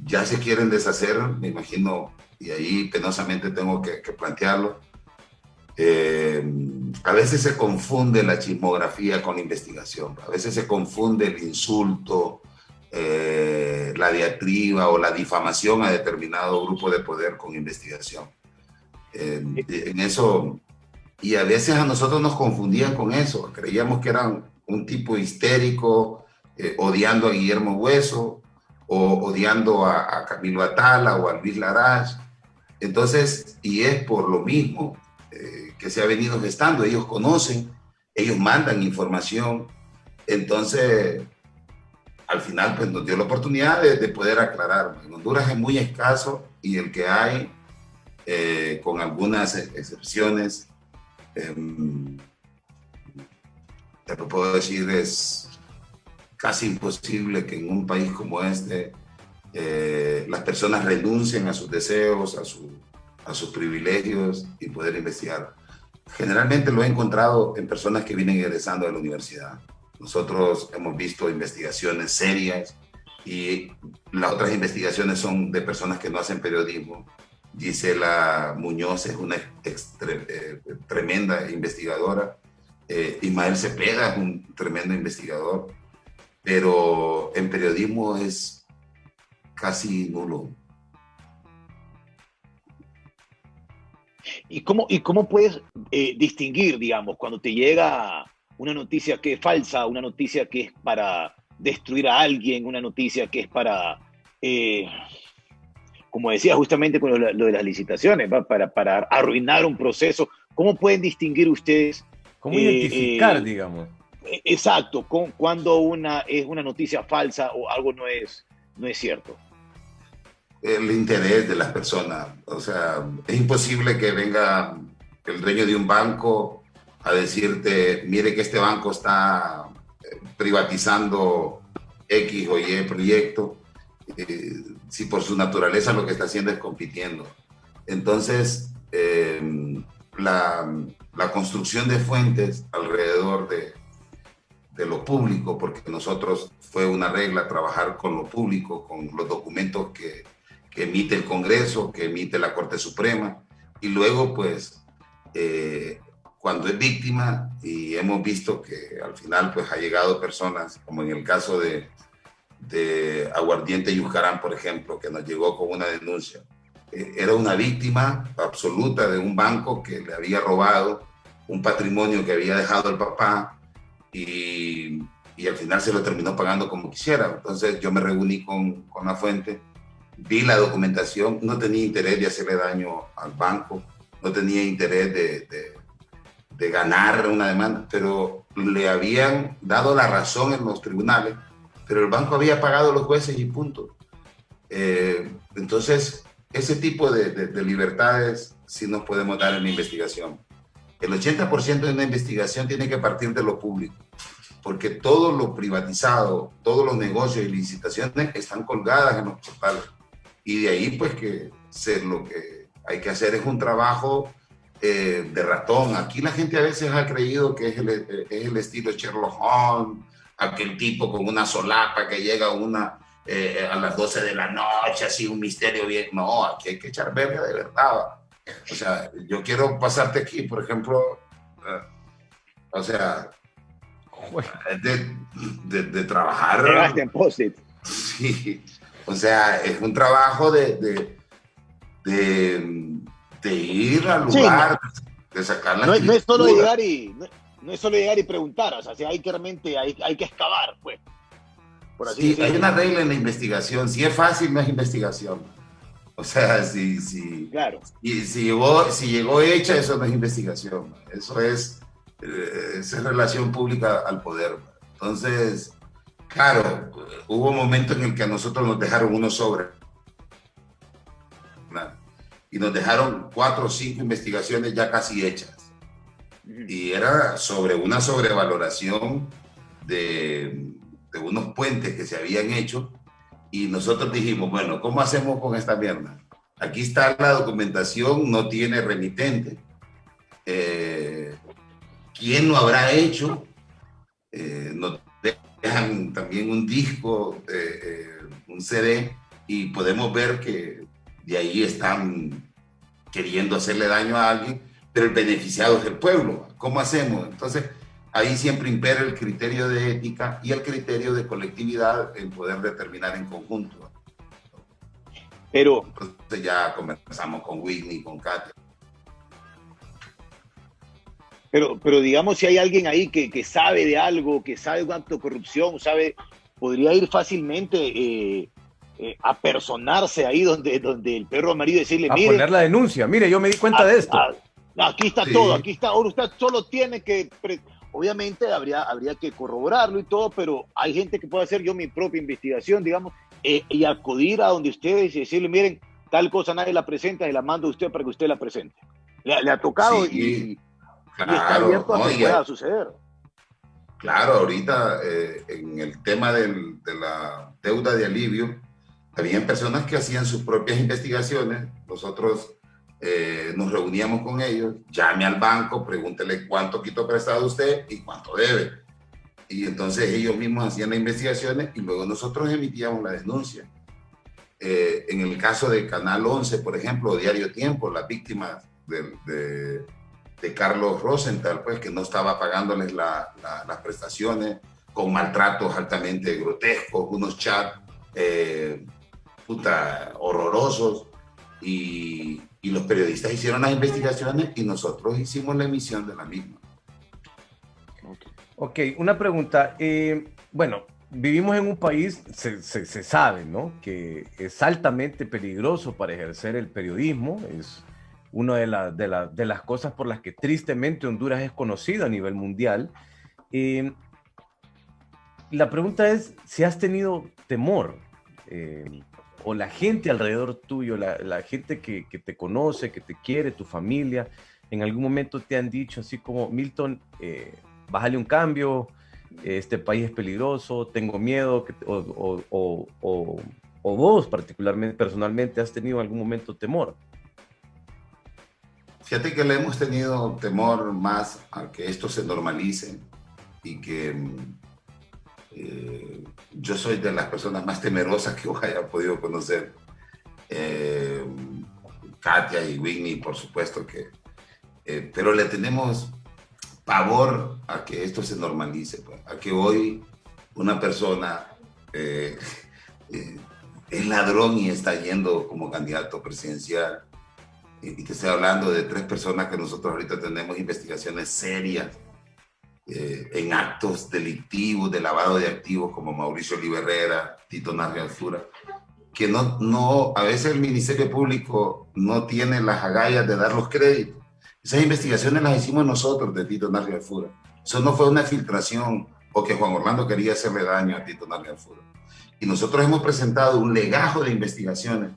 ya se quieren deshacer, me imagino, y ahí penosamente tengo que plantearlo, a veces se confunde la chismografía con la investigación, a veces se confunde el insulto, la diatriba o la difamación a determinado grupo de poder con investigación. En eso, y a veces a nosotros nos confundían con eso, creíamos que eran un tipo histérico, odiando a Guillermo Hueso, o odiando a Camilo Atala o a Luis Larach. Entonces, y es por lo mismo que se ha venido gestando. Ellos conocen, ellos mandan información. Entonces, al final, pues nos dio la oportunidad de poder aclarar. En Honduras es muy escaso, y el que hay, con algunas excepciones, te lo puedo decir, es casi imposible que en un país como este las personas renuncien a sus deseos, a sus privilegios y poder investigar. Generalmente lo he encontrado en personas que vienen egresando de la universidad. Nosotros hemos visto investigaciones serias y las otras investigaciones son de personas que no hacen periodismo. Gisela Muñoz es una tremenda investigadora. Ismael Cepeda es un tremendo investigador, pero en periodismo es casi nulo. ¿Y cómo puedes distinguir, digamos, cuando te llega una noticia que es falsa, una noticia que es para destruir a alguien, una noticia que es para, como decía justamente con lo de las licitaciones, ¿va? Para arruinar un proceso? ¿Cómo pueden distinguir ustedes? ¿Cómo identificar, digamos? Exacto, cuando es una noticia falsa o algo no es cierto. El interés de las personas. O sea, es imposible que venga el dueño de un banco a decirte, mire que este banco está privatizando X o Y proyecto, si por su naturaleza lo que está haciendo es compitiendo. Entonces, la construcción de fuentes alrededor de lo público, porque nosotros fue una regla trabajar con lo público, con los documentos que emite el Congreso, que emite la Corte Suprema, y luego pues cuando es víctima, y hemos visto que al final pues ha llegado personas, como en el caso de Aguardiente Yuscarán, por ejemplo, que nos llegó con una denuncia. Era una víctima absoluta de un banco que le había robado un patrimonio que había dejado el papá, y al final se lo terminó pagando como quisiera. Entonces yo me reuní con la fuente, vi la documentación, no tenía interés de hacerle daño al banco, no tenía interés de ganar una demanda, pero le habían dado la razón en los tribunales, pero el banco había pagado a los jueces y punto. Entonces, ese tipo de libertades sí nos podemos dar en la investigación. El 80% de una investigación tiene que partir de lo público. porque todo lo privatizado, todos los negocios y licitaciones están colgadas en los portales. Y de ahí, pues, lo que hay que hacer es un trabajo de ratón. Aquí la gente a veces ha creído que es el estilo Sherlock Holmes, aquel tipo con una solapa que llega a las 12 de la noche, así un misterio bien. No, aquí hay que echar verga de verdad. O sea, yo quiero pasarte aquí, por ejemplo, o sea, de trabajar. Llegaste en post-it. Sí, o sea, es un trabajo de ir al lugar, sí, de sacar la no es solo llegar y no es solo llegar y preguntar, o sea, si hay que realmente hay que excavar, pues. Por así decirlo. Hay una regla en la investigación. Si es fácil, no es investigación. O sea, claro. si llegó hecha, eso no es investigación. Eso es relación pública al poder. Entonces, claro, hubo momentos en el que a nosotros nos dejaron unos sobres. Y nos dejaron 4 o 5 investigaciones ya casi hechas. Y era sobre una sobrevaloración de unos puentes que se habían hecho. Y nosotros dijimos, bueno, ¿cómo hacemos con esta mierda? Aquí está la documentación, no tiene remitente. ¿Quién lo habrá hecho? Nos dejan también un disco, un CD, y podemos ver que de ahí están queriendo hacerle daño a alguien, pero el beneficiado es el pueblo. ¿Cómo hacemos? Entonces, ahí siempre impera el criterio de ética y el criterio de colectividad en poder determinar en conjunto. Pero entonces ya conversamos con Whitney, con Katia. Pero digamos, si hay alguien ahí que sabe de algo, que sabe de acto de corrupción, podría ir fácilmente a personarse ahí donde el perro amarillo, decirle, a poner la denuncia. Mire, yo me di cuenta de esto. Aquí está todo, aquí está. Ahora usted solo tiene que... Obviamente habría que corroborarlo y todo, pero hay gente que puede hacer yo mi propia investigación, digamos, y acudir a donde ustedes y decirle, miren, tal cosa nadie la presenta y la mando a usted para que usted la presente. Le ha tocado sí, claro, y está abierto a que pueda suceder. Claro, ahorita en el tema de la deuda de alivio, habían personas que hacían sus propias investigaciones. Nosotros nos reuníamos con ellos, llame al banco, pregúntele cuánto quitó prestado usted y cuánto debe. Y entonces ellos mismos hacían las investigaciones y luego nosotros emitíamos la denuncia. En el caso de Canal 11, por ejemplo, o Diario Tiempo, las víctimas de Carlos Rosenthal, pues que no estaba pagándoles las prestaciones, con maltratos altamente grotescos, unos chats horrorosos, y los periodistas hicieron las investigaciones y nosotros hicimos la emisión de la misma. Ok, una pregunta. Bueno, vivimos en un país, se sabe, ¿no?, que es altamente peligroso para ejercer el periodismo. Es una de las cosas por las que tristemente Honduras es conocido a nivel mundial. La pregunta es si has tenido temor, o la gente alrededor tuyo, la gente que te conoce, que te quiere, tu familia, en algún momento te han dicho así como, Milton, bájale un cambio, este país es peligroso, tengo miedo, o vos particularmente, personalmente, has tenido en algún momento temor? Fíjate que le hemos tenido temor más a que esto se normalice y que yo soy de las personas más temerosas que vos haya podido conocer. Katia y Whitney, por supuesto que... pero le tenemos pavor a que esto se normalice, pues, a que hoy una persona es ladrón y está yendo como candidato presidencial. Y te estoy hablando de 3 personas que nosotros ahorita tenemos investigaciones serias en actos delictivos de lavado de activos, como Mauricio Oliverrera, Tito Narri Alzura, que a veces el Ministerio Público no tiene las agallas de dar los créditos. Esas investigaciones las hicimos nosotros de Tito Narri Alzura. Eso no fue una filtración o que Juan Orlando quería hacerle daño a Tito Narri Alzura. Y nosotros hemos presentado un legajo de investigaciones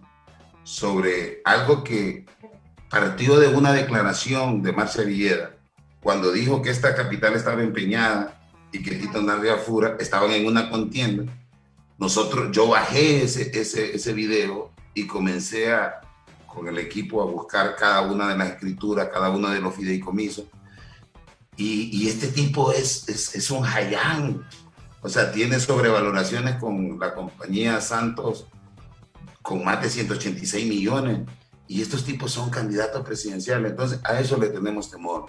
sobre algo que partió de una declaración de Marcia Villeda, cuando dijo que esta capital estaba empeñada y que Tito Narria Fura estaban en una contienda. Yo bajé ese video y comencé con el equipo a buscar cada una de las escrituras, cada uno de los fideicomisos. Y este tipo es un jayán. O sea, tiene sobrevaloraciones con la compañía Santos con más de 186 millones. Y estos tipos son candidatos presidenciales. Entonces, a eso le tenemos temor.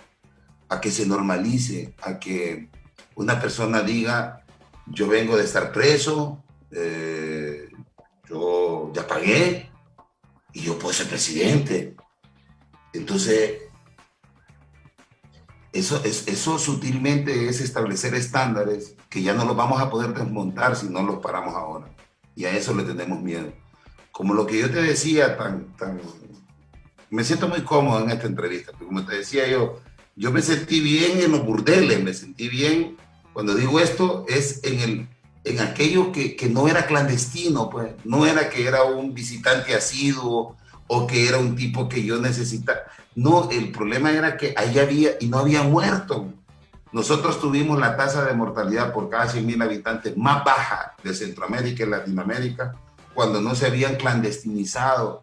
A que se normalice, a que una persona diga, yo vengo de estar preso, yo ya pagué y yo puedo ser presidente. Entonces, eso sutilmente es establecer estándares que ya no los vamos a poder desmontar si no los paramos ahora. Y a eso le tenemos miedo. Como lo que yo te decía, me siento muy cómodo en esta entrevista, porque como te decía yo me sentí bien en los burdeles, me sentí bien. Cuando digo esto, es en aquello que no era clandestino, pues. No era que era un visitante asiduo o que era un tipo que yo necesitaba. No, el problema era que ahí había y no había muerto. Nosotros tuvimos la tasa de mortalidad por cada 100.000 habitantes más baja de Centroamérica y Latinoamérica cuando no se habían clandestinizado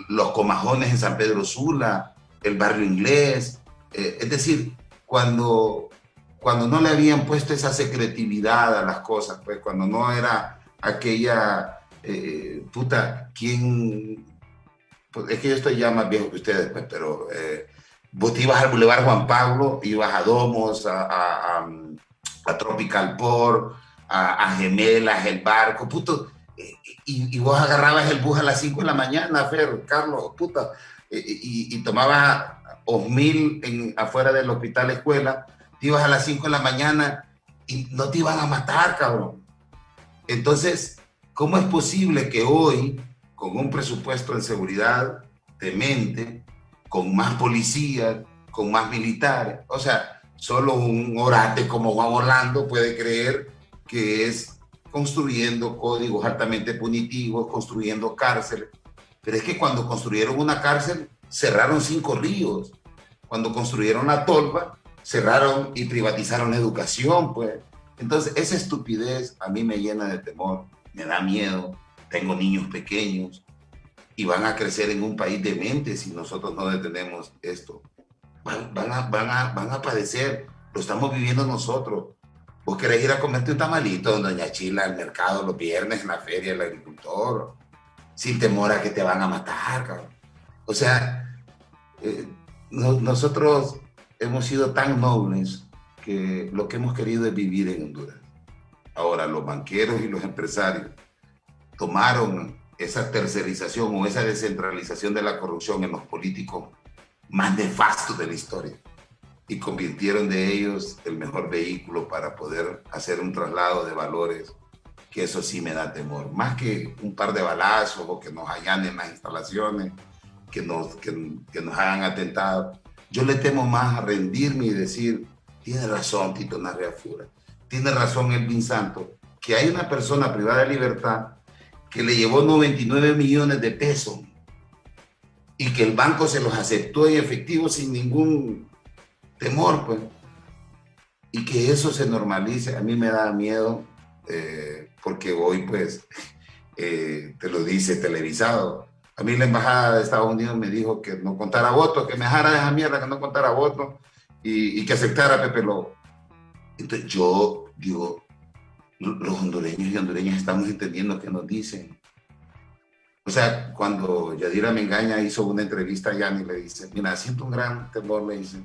los comajones en San Pedro Sula, el barrio inglés. Es decir, cuando no le habían puesto esa secretividad a las cosas, pues cuando no era aquella, ¿quién? Pues es que yo estoy ya más viejo que ustedes, pues, pero vos te ibas al Boulevard Juan Pablo, ibas a Domos, a Tropical Port, a Gemelas, el barco, puto, y vos agarrabas el bus a las 5 de la mañana, Fer, Carlos, puta, y tomabas Osmil afuera del hospital escuela, te ibas a las 5 de la mañana y no te iban a matar, cabrón. Entonces, ¿cómo es posible que hoy, con un presupuesto en seguridad demente, con más policías, con más militares, o sea, solo un orate como Juan Orlando puede creer que es construyendo códigos altamente punitivos, construyendo cárceles? Pero es que cuando construyeron una cárcel, cerraron 5 ríos. Cuando construyeron la tolva, cerraron y privatizaron la educación, pues. Entonces, esa estupidez a mí me llena de temor, me da miedo. Tengo niños pequeños y van a crecer en un país demente si nosotros no detenemos esto. Van a padecer, lo estamos viviendo nosotros. Vos querés ir a comerte un tamalito en Doña Chila al mercado los viernes en la feria del agricultor, sin temor a que te van a matar, cabrón. O sea, nosotros hemos sido tan nobles que lo que hemos querido es vivir en Honduras. Ahora, los banqueros y los empresarios tomaron esa tercerización o esa descentralización de la corrupción en los políticos más nefastos de la historia y convirtieron de ellos el mejor vehículo para poder hacer un traslado de valores, que eso sí me da temor. Más que un par de balazos o que nos allanen las instalaciones, que nos hagan atentados. Yo le temo más a rendirme y decir, tiene razón Tito Narria Fura, tiene razón Elvin Santos, que hay una persona privada de libertad que le llevó 99 millones de pesos y que el banco se los aceptó en efectivo sin ningún temor, pues. Y que eso se normalice, a mí me da miedo, porque hoy, pues, te lo dice televisado. A mí la embajada de Estados Unidos me dijo que no contara votos, que me dejara de esa mierda, que no contara votos y que aceptara a Pepe Lobo. Entonces yo digo, los hondureños y hondureñas estamos entendiendo qué nos dicen. O sea, cuando Yadira Mengaña hizo una entrevista a Yanni, le dice, mira, siento un gran temor, le dice,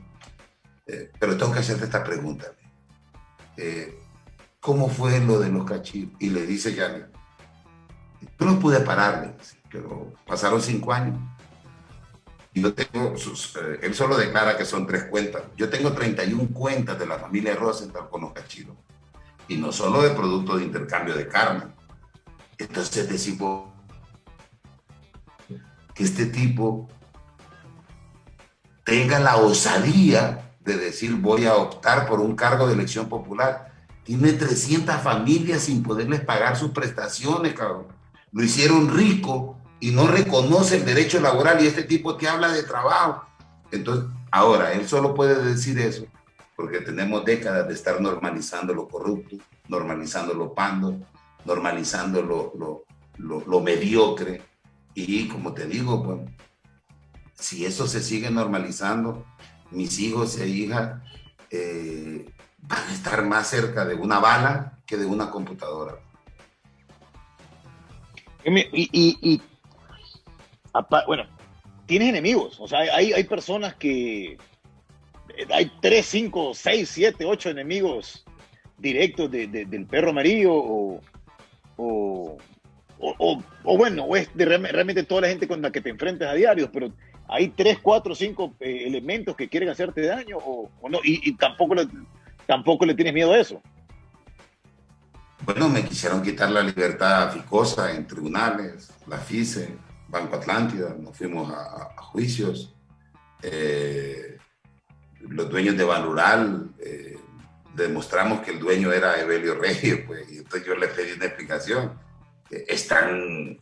pero tengo que hacerte esta pregunta. ¿Cómo fue lo de los cachillos? Y le dice Yanni, yo no pude pararle, pero pasaron 5 años. Y yo tengo él solo declara que son 3 cuentas. Yo tengo 31 cuentas de la familia Rosenthal con los cachillos. Y no solo de producto de intercambio de carne. Entonces decimos que este tipo tenga la osadía de decir voy a optar por un cargo de elección popular. Tiene 300 familias sin poderles pagar sus prestaciones, cabrón. Lo hicieron rico y no reconoce el derecho laboral y este tipo te habla de trabajo. Entonces, ahora, él solo puede decir eso porque tenemos décadas de estar normalizando lo corrupto, normalizando lo pando, normalizando lo mediocre. Y como te digo, pues, si eso se sigue normalizando, mis hijos e hijas van a estar más cerca de una bala que de una computadora. Bueno, tienes enemigos, o sea, hay personas que hay 3, 5, 6, 7, 8 enemigos directos del perro amarillo o bueno, o es realmente toda la gente con la que te enfrentas a diario, pero hay 3, 4, 5 elementos que quieren hacerte daño o no, y tampoco le tienes miedo a eso. Bueno, me quisieron quitar la libertad ficosa en tribunales, la FICE, Banco Atlántida, nos fuimos a juicios. Los dueños de Banural, demostramos que el dueño era Evelio Reyes, pues, y entonces yo le pedí una explicación. Es tan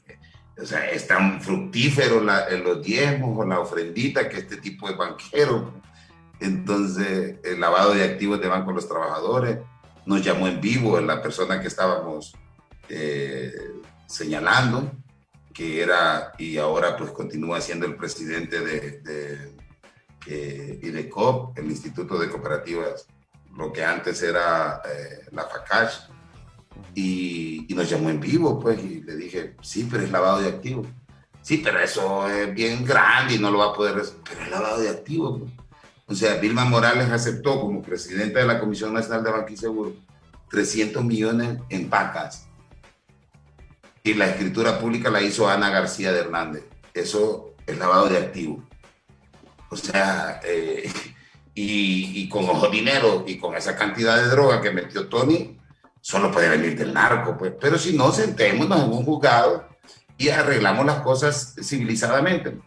fructífero los diezmos o la ofrendita que este tipo de banquero. Entonces, el lavado de activos de Banco de los Trabajadores nos llamó en vivo la persona que estábamos señalando, que era y ahora pues continúa siendo el presidente de IDECOP, el Instituto de Cooperativas, lo que antes era la FACACH, y nos llamó en vivo, pues, y le dije, sí, pero es lavado de activos. Sí, pero eso es bien grande y no lo va a poder, pero es lavado de activos, pues. O sea, Vilma Morales aceptó como presidenta de la Comisión Nacional de Banca y Seguro 300 millones en pacas. Y la escritura pública la hizo Ana García de Hernández. Eso es lavado de activos. O sea, y con ojo dinero y con esa cantidad de droga que metió Tony, solo puede venir del narco, pues. Pero si no, sentémonos en un juzgado y arreglamos las cosas civilizadamente.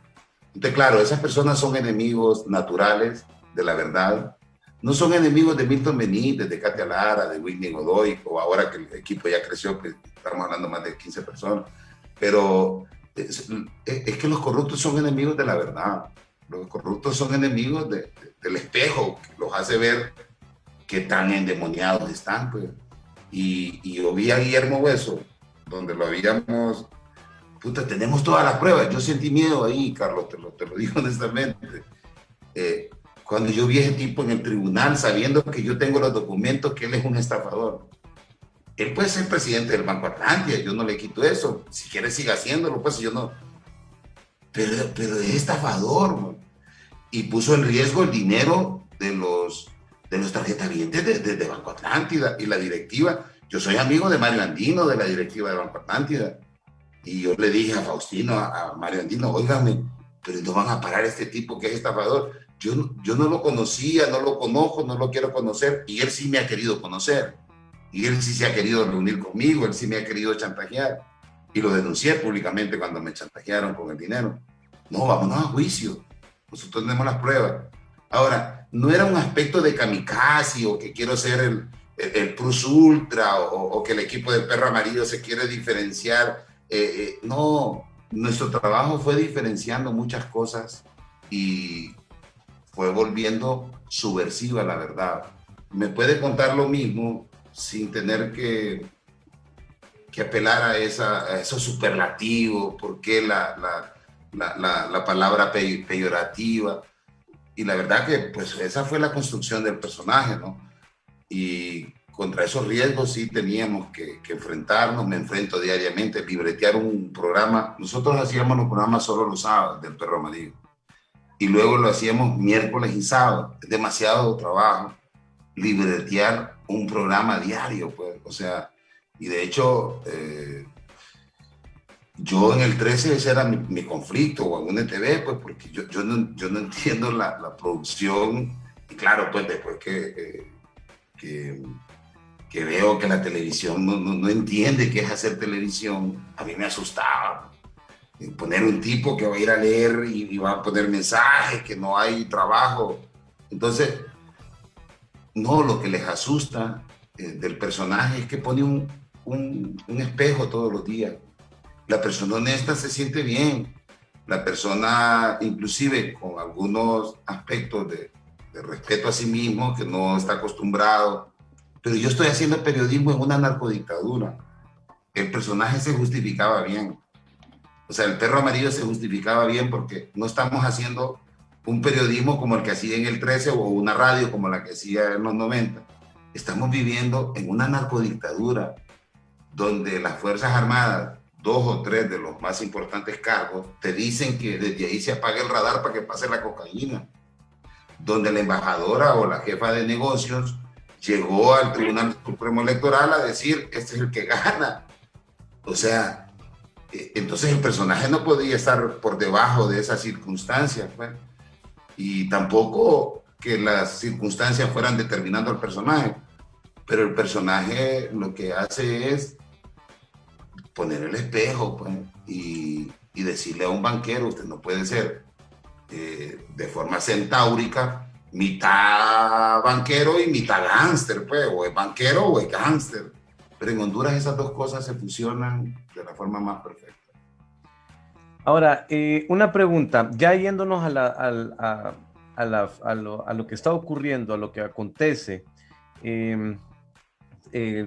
Entonces, claro, esas personas son enemigos naturales de la verdad. No son enemigos de Milton Benítez, de Katia Lara, de Whitney Godoy, o ahora que el equipo ya creció, pues estamos hablando más de 15 personas. Pero es que los corruptos son enemigos de la verdad. Los corruptos son enemigos del espejo, que los hace ver qué tan endemoniados están, pues. Y yo vi a Guillermo Hueso, donde lo habíamos... Puta, tenemos todas las pruebas. Yo sentí miedo ahí, Carlos, te lo digo honestamente. Cuando yo vi a ese tipo en el tribunal, sabiendo que yo tengo los documentos, que él es un estafador. Él puede ser presidente del Banco Atlántida, yo no le quito eso. Si quiere, siga haciéndolo, pues yo no... Pero es estafador, man. Y puso en riesgo el dinero de los tarjetavientes de Banco Atlántida y la directiva. Yo soy amigo de Mario Andino, de la directiva de Banco Atlántida. Y yo le dije a Faustino, a Mario Andino, óigame, pero no van a parar a este tipo que es estafador. Yo no lo conocía, no lo conozco, no lo quiero conocer. Y él sí me ha querido conocer. Y él sí se ha querido reunir conmigo, él sí me ha querido chantajear. Y lo denuncié públicamente cuando me chantajearon con el dinero. No, vámonos a juicio. Nosotros tenemos las pruebas. Ahora, no era un aspecto de kamikaze o que quiero ser el plus ultra o que el equipo del perro amarillo se quiere diferenciar. No, nuestro trabajo fue diferenciando muchas cosas y fue volviendo subversiva la verdad. Me puede contar lo mismo sin tener que apelar a esos superlativos, por qué la palabra peyorativa. Y la verdad que pues esa fue la construcción del personaje, ¿no? Y contra esos riesgos sí teníamos que enfrentarnos. Me enfrento diariamente, libretear un programa. Nosotros hacíamos los programas solo los sábados del Perro Amarillo. Y luego lo hacíamos miércoles y sábado. Es demasiado trabajo libretear un programa diario, pues. O sea, y de hecho, yo en el 13 ese era mi conflicto, o en UNTV, pues, porque yo no entiendo la producción. Y claro, pues después que veo que la televisión no entiende qué es hacer televisión, a mí me asustaba. Poner un tipo que va a ir a leer y va a poner mensajes, que no hay trabajo. Entonces, no, lo que les asusta del personaje es que pone un espejo todos los días. La persona honesta se siente bien. La persona, inclusive con algunos aspectos de de respeto a sí mismo, que no está acostumbrado. Pero yo estoy haciendo periodismo en una narcodictadura. El personaje se justificaba bien. O sea, el perro amarillo se justificaba bien porque no estamos haciendo un periodismo como el que hacía en el 13 o una radio como la que hacía en los 90. Estamos viviendo en una narcodictadura donde las Fuerzas Armadas, 2 o 3 de los más importantes cargos, te dicen que desde ahí se apague el radar para que pase la cocaína. Donde la embajadora o la jefa de negocios llegó al Tribunal Supremo Electoral a decir, este es el que gana. O sea, entonces el personaje no podía estar por debajo de esas circunstancias, pues. Y tampoco que las circunstancias fueran determinando al personaje, pero el personaje lo que hace es poner el espejo, pues, y decirle a un banquero, usted no puede ser de forma centaúrica mitad banquero y mitad gángster, pues, o es banquero o es gángster. Pero en Honduras esas dos cosas se fusionan de la forma más perfecta. Ahora, una pregunta, ya yéndonos a lo que está ocurriendo, a lo que acontece. El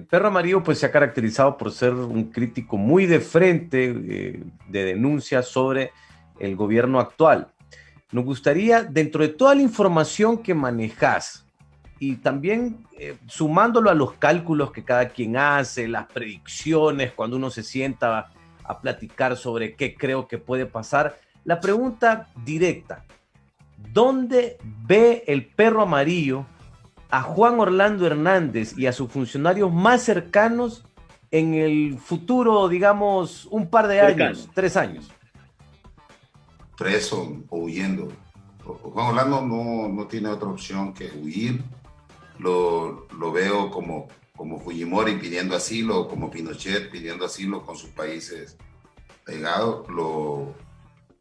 perro amarillo pues se ha caracterizado por ser un crítico muy de frente, de denuncias sobre el gobierno actual. Nos gustaría, dentro de toda la información que manejas, y también sumándolo a los cálculos que cada quien hace, las predicciones, cuando uno se sienta a platicar sobre qué creo que puede pasar, la pregunta directa: ¿dónde ve el perro amarillo a Juan Orlando Hernández y a sus funcionarios más cercanos en el futuro, digamos, un par de años, 3 años? Preso o huyendo. Juan Orlando no tiene otra opción que huir. Lo veo como Fujimori pidiendo asilo, como Pinochet pidiendo asilo con sus países pegados. Lo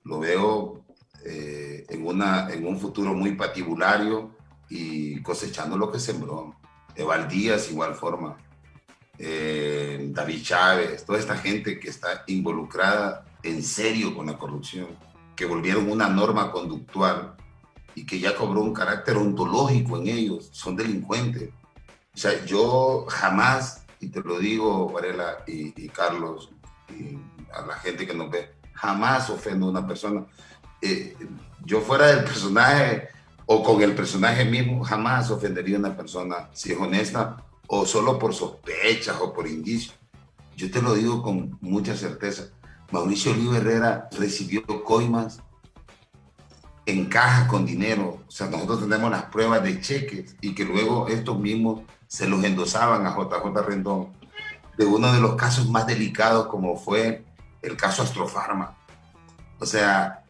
veo en un futuro muy patibulario y cosechando lo que sembró. Eval Díaz, igual forma. David Chávez, toda esta gente que está involucrada en serio con la corrupción, que volvieron una norma conductual y que ya cobró un carácter ontológico en ellos, son delincuentes. O sea, yo jamás, y te lo digo, Varela y Carlos, y a la gente que nos ve, jamás ofendo a una persona. Yo fuera del personaje o con el personaje mismo, jamás ofendería a una persona si es honesta o solo por sospechas o por indicios. Yo te lo digo con mucha certeza. Mauricio Oliva Herrera recibió coimas en cajas con dinero. O sea, nosotros tenemos las pruebas de cheques y que luego estos mismos se los endosaban a JJ Rendón de uno de los casos más delicados como fue el caso Astrofarma. O sea,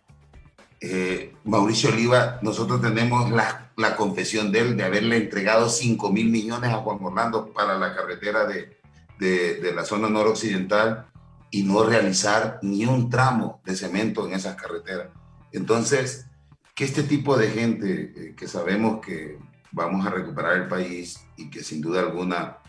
Mauricio Oliva, nosotros tenemos la confesión de él de haberle entregado 5.000 millones a Juan Orlando para la carretera de la zona noroccidental y no realizar ni un tramo de cemento en esas carreteras. Entonces, que este tipo de gente que sabemos que vamos a recuperar el país y que sin duda alguna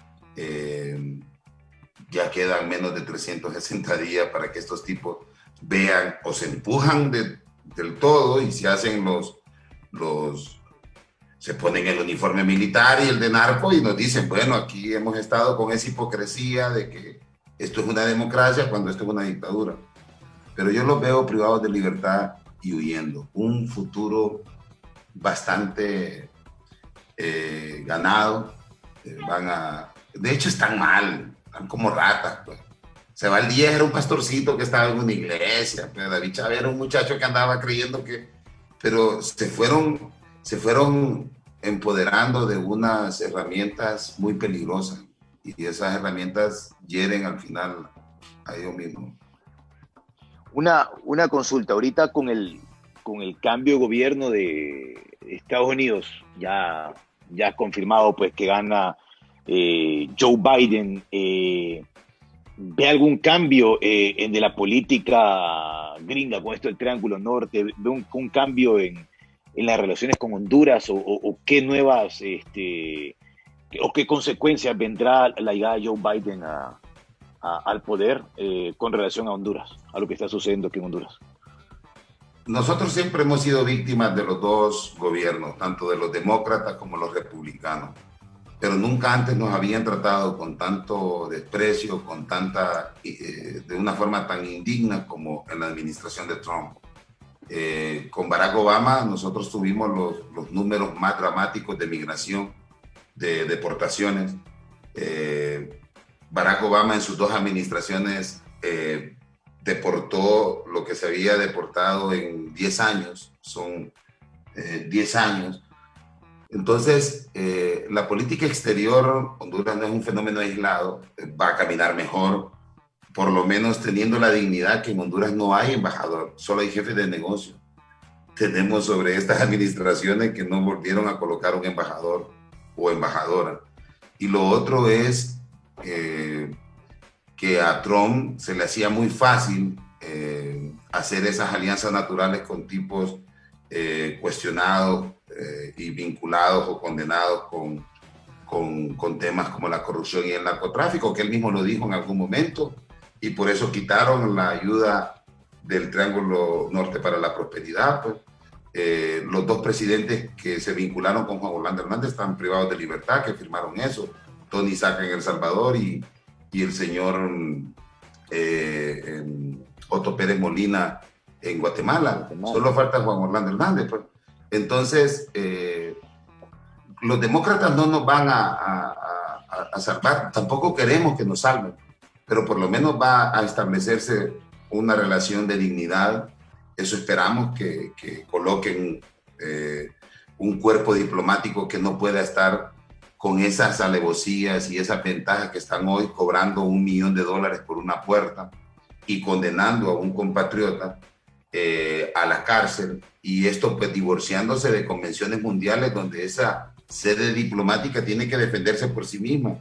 ya quedan menos de 360 días para que estos tipos vean o se empujan del todo y se hacen se ponen el uniforme militar y el de narco y nos dicen, bueno, aquí hemos estado con esa hipocresía de que esto es una democracia cuando esto es una dictadura. Pero yo los veo privados de libertad y huyendo. Un futuro bastante ganado. De hecho, están mal, están como ratas. Pues. Sebal Díaz era un pastorcito que estaba en una iglesia. Pues. David Chávez era un muchacho que andaba creyendo que... Pero se fueron empoderando de unas herramientas muy peligrosas. Y esas herramientas hieren al final a ellos mismos. Una consulta, ahorita con el cambio de gobierno de Estados Unidos, ya confirmado pues que gana Joe Biden, ¿ve algún cambio de la política gringa con esto del Triángulo Norte? ¿Ve un cambio en las relaciones con Honduras o qué nuevas o qué consecuencias vendrá la llegada de Joe Biden al poder con relación a Honduras, a lo que está sucediendo aquí en Honduras? nosotros siempre hemos sido víctimas de los dos gobiernos, tanto de los demócratas como los republicanos, pero nunca antes nos habían tratado con tanto desprecio, de una forma tan indigna como en la administración de Trump. Con Barack Obama nosotros tuvimos los números más dramáticos de migración, de deportaciones. Barack Obama en sus dos administraciones deportó lo que se había deportado en 10 años, son 10 años. Entonces, la política exterior, Honduras no es un fenómeno aislado, va a caminar mejor, por lo menos teniendo la dignidad que en Honduras no hay embajador, solo hay jefes de negocio. Tenemos sobre estas administraciones que no volvieron a colocar un embajador o embajadora. Y lo otro es que a Trump se le hacía muy fácil hacer esas alianzas naturales con tipos cuestionados y vinculados o condenados con temas como la corrupción y el narcotráfico, que él mismo lo dijo en algún momento, y por eso quitaron la ayuda del Triángulo Norte para la Prosperidad. Pues. Los dos presidentes que se vincularon con Juan Orlando Hernández están privados de libertad, que firmaron eso, Tony Saca en El Salvador y el señor Otto Pérez Molina en Guatemala. Solo falta Juan Orlando Hernández. Pues. Entonces, los demócratas no nos van a salvar, tampoco queremos que nos salven, pero por lo menos va a establecerse una relación de dignidad. Eso esperamos, que coloquen un cuerpo diplomático que no pueda estar con esas alevosías y esas ventajas que están hoy cobrando $1 millón por una puerta y condenando a un compatriota a la cárcel, y esto pues divorciándose de convenciones mundiales donde esa sede diplomática tiene que defenderse por sí misma.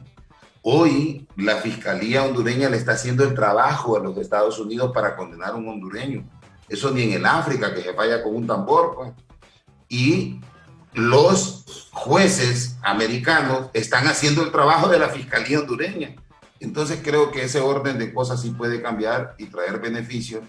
Hoy la Fiscalía hondureña le está haciendo el trabajo a los Estados Unidos para condenar a un hondureño. Eso ni en el África, que se vaya con un tambor, pues. Y los jueces americanos están haciendo el trabajo de la Fiscalía hondureña. Entonces creo que ese orden de cosas sí puede cambiar y traer beneficios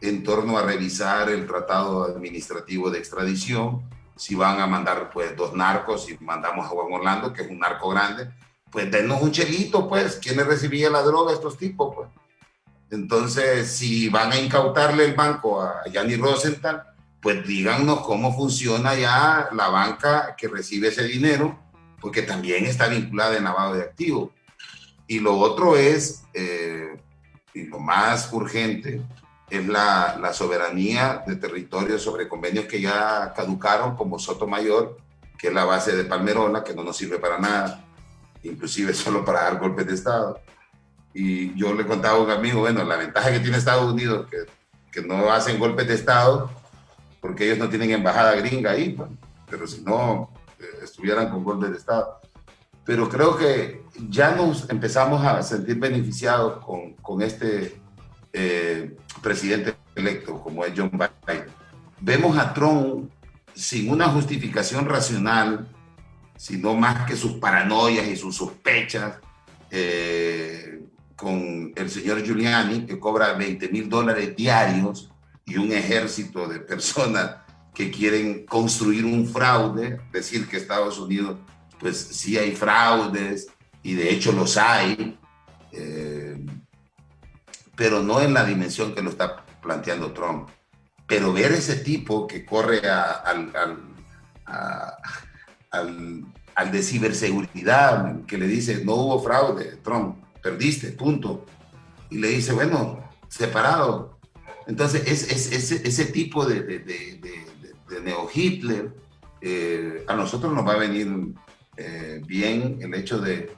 en torno a revisar el tratado administrativo de extradición. Si van a mandar pues 2 narcos, si mandamos a Juan Orlando, que es un narco grande, pues denos un chelito, pues. ¿Quién le recibía la droga a estos tipos, pues? Entonces, si van a incautarle el banco a Gianni Rosenthal, pues díganos cómo funciona ya la banca que recibe ese dinero, porque también está vinculada en lavado de activos. Y lo otro es, y lo más urgente, es la soberanía de territorios sobre convenios que ya caducaron, como Sotomayor, que es la base de Palmerola, que no nos sirve para nada, inclusive solo para dar golpes de Estado. Y yo le contaba a un amigo, bueno, la ventaja que tiene Estados Unidos, que no hacen golpes de Estado, porque ellos no tienen embajada gringa ahí, pues, pero si no, estuvieran con golpes de Estado. Pero creo que ya nos empezamos a sentir beneficiados con este presidente electo, como es John Biden. Vemos a Trump sin una justificación racional, sino más que sus paranoias y sus sospechas, con el señor Giuliani, que cobra $20,000 diarios, y un ejército de personas que quieren construir un fraude, decir que Estados Unidos, pues sí hay fraudes, y de hecho los hay, pero no en la dimensión que lo está planteando Trump. Pero ver ese tipo que corre al de ciberseguridad, que le dice, no hubo fraude, Trump, perdiste, punto. Y le dice, bueno, separado. Entonces, ese tipo de neo-Hitler, a nosotros nos va a venir bien el hecho de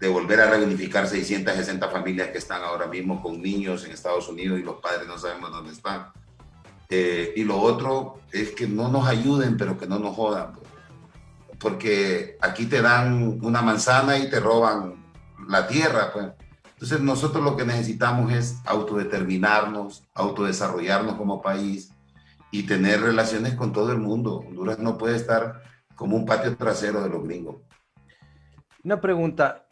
volver a reunificar 660 familias que están ahora mismo con niños en Estados Unidos y los padres no sabemos dónde están. Y lo otro es que no nos ayuden, pero que no nos jodan. Porque aquí te dan una manzana y te roban la tierra, pues. Entonces nosotros lo que necesitamos es autodeterminarnos, autodesarrollarnos como país y tener relaciones con todo el mundo. Honduras no puede estar como un patio trasero de los gringos. Una pregunta,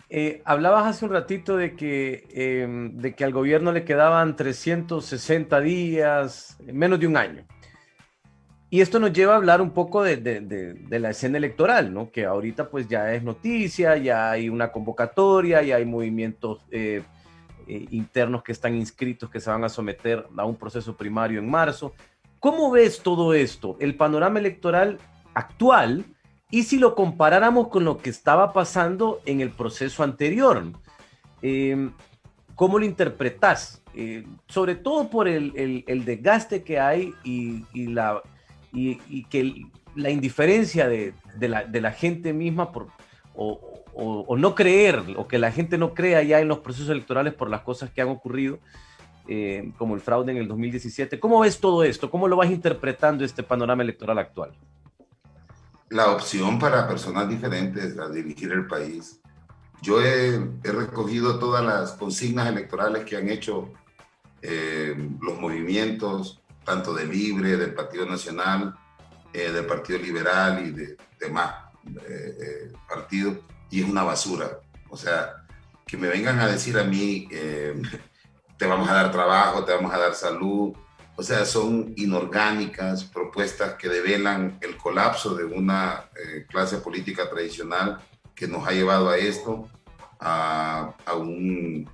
Hablabas hace un ratito de que al gobierno le quedaban 360 días, menos de un año. Y esto nos lleva a hablar un poco de la escena electoral, ¿no? Que ahorita pues ya es noticia, ya hay una convocatoria, ya hay movimientos internos que están inscritos, que se van a someter a un proceso primario en marzo. ¿Cómo ves todo esto, el panorama electoral actual, y si lo comparáramos con lo que estaba pasando en el proceso anterior? Eh, ¿Cómo lo interpretas? Sobre todo por el desgaste que hay y que la indiferencia de la gente misma o no creer, o que la gente no crea ya en los procesos electorales por las cosas que han ocurrido, como el fraude en el 2017. ¿Cómo ves todo esto? ¿Cómo lo vas interpretando este panorama electoral actual? La opción para personas diferentes a dirigir el país. Yo he recogido todas las consignas electorales que han hecho los movimientos, tanto de Libre, del Partido Nacional, del Partido Liberal y de demás partidos, y es una basura. O sea, que me vengan a decir a mí, te vamos a dar trabajo, te vamos a dar salud. O sea, son inorgánicas propuestas que develan el colapso de una clase política tradicional que nos ha llevado a esto, a un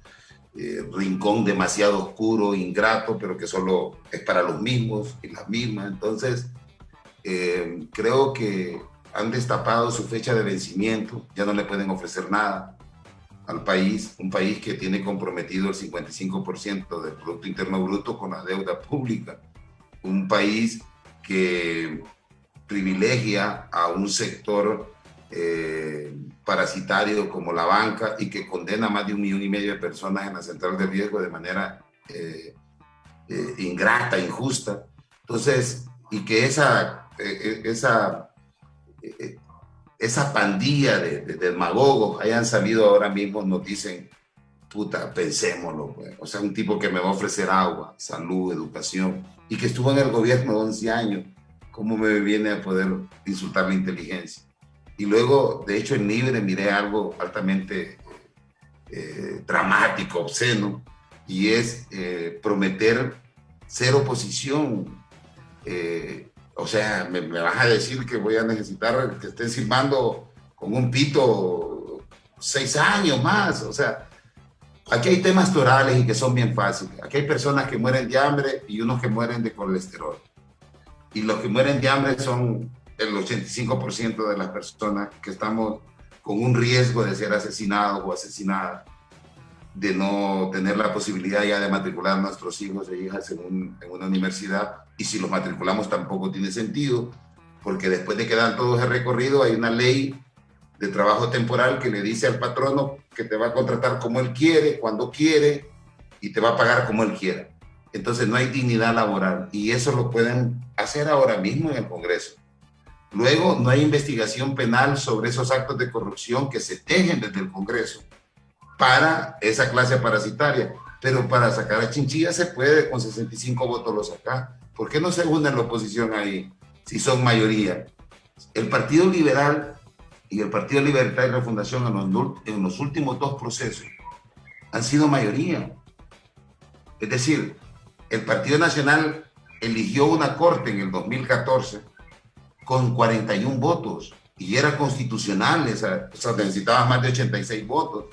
rincón demasiado oscuro, ingrato, pero que solo es para los mismos y las mismas. Entonces, creo que han destapado su fecha de vencimiento, ya no le pueden ofrecer nada al país, un país que tiene comprometido el 55% del Producto Interno Bruto con la deuda pública, un país que privilegia a un sector parasitario como la banca y que condena a más de 1,5 millones de personas en la central de riesgo de manera ingrata, injusta. Entonces, y que esa pandilla de demagogos hayan salido ahora mismo, nos dicen, puta, pensémoslo, pues. O sea, un tipo que me va a ofrecer agua, salud, educación, y que estuvo en el gobierno 11 años, ¿cómo me viene a poder insultar la inteligencia? Y luego, de hecho, en Libre miré algo altamente dramático, obsceno, y es prometer ser oposición. O sea, me vas a decir que voy a necesitar que estén silbando con un pito 6 años más. O sea, aquí hay temas torales y que son bien fáciles. Aquí hay personas que mueren de hambre y unos que mueren de colesterol. Y los que mueren de hambre son el 85% de las personas que estamos con un riesgo de ser asesinados o asesinadas, de no tener la posibilidad ya de matricular a nuestros hijos e hijas en una universidad. Y si los matriculamos tampoco tiene sentido, porque después de que dan todo ese recorrido hay una ley de trabajo temporal que le dice al patrono que te va a contratar como él quiere, cuando quiere, y te va a pagar como él quiera. Entonces no hay dignidad laboral, y eso lo pueden hacer ahora mismo en el Congreso. Luego, no hay investigación penal sobre esos actos de corrupción que se tejen desde el Congreso para esa clase parasitaria. Pero para sacar a Chinchilla se puede, con 65 votos lo saca. ¿Por qué no se une la oposición ahí si son mayoría? El Partido Liberal y el Partido Libertad y Refundación en los últimos 2 procesos han sido mayoría. Es decir, el Partido Nacional eligió una corte en el 2014 con 41 votos y era constitucional, o sea, necesitaba más de 86 votos.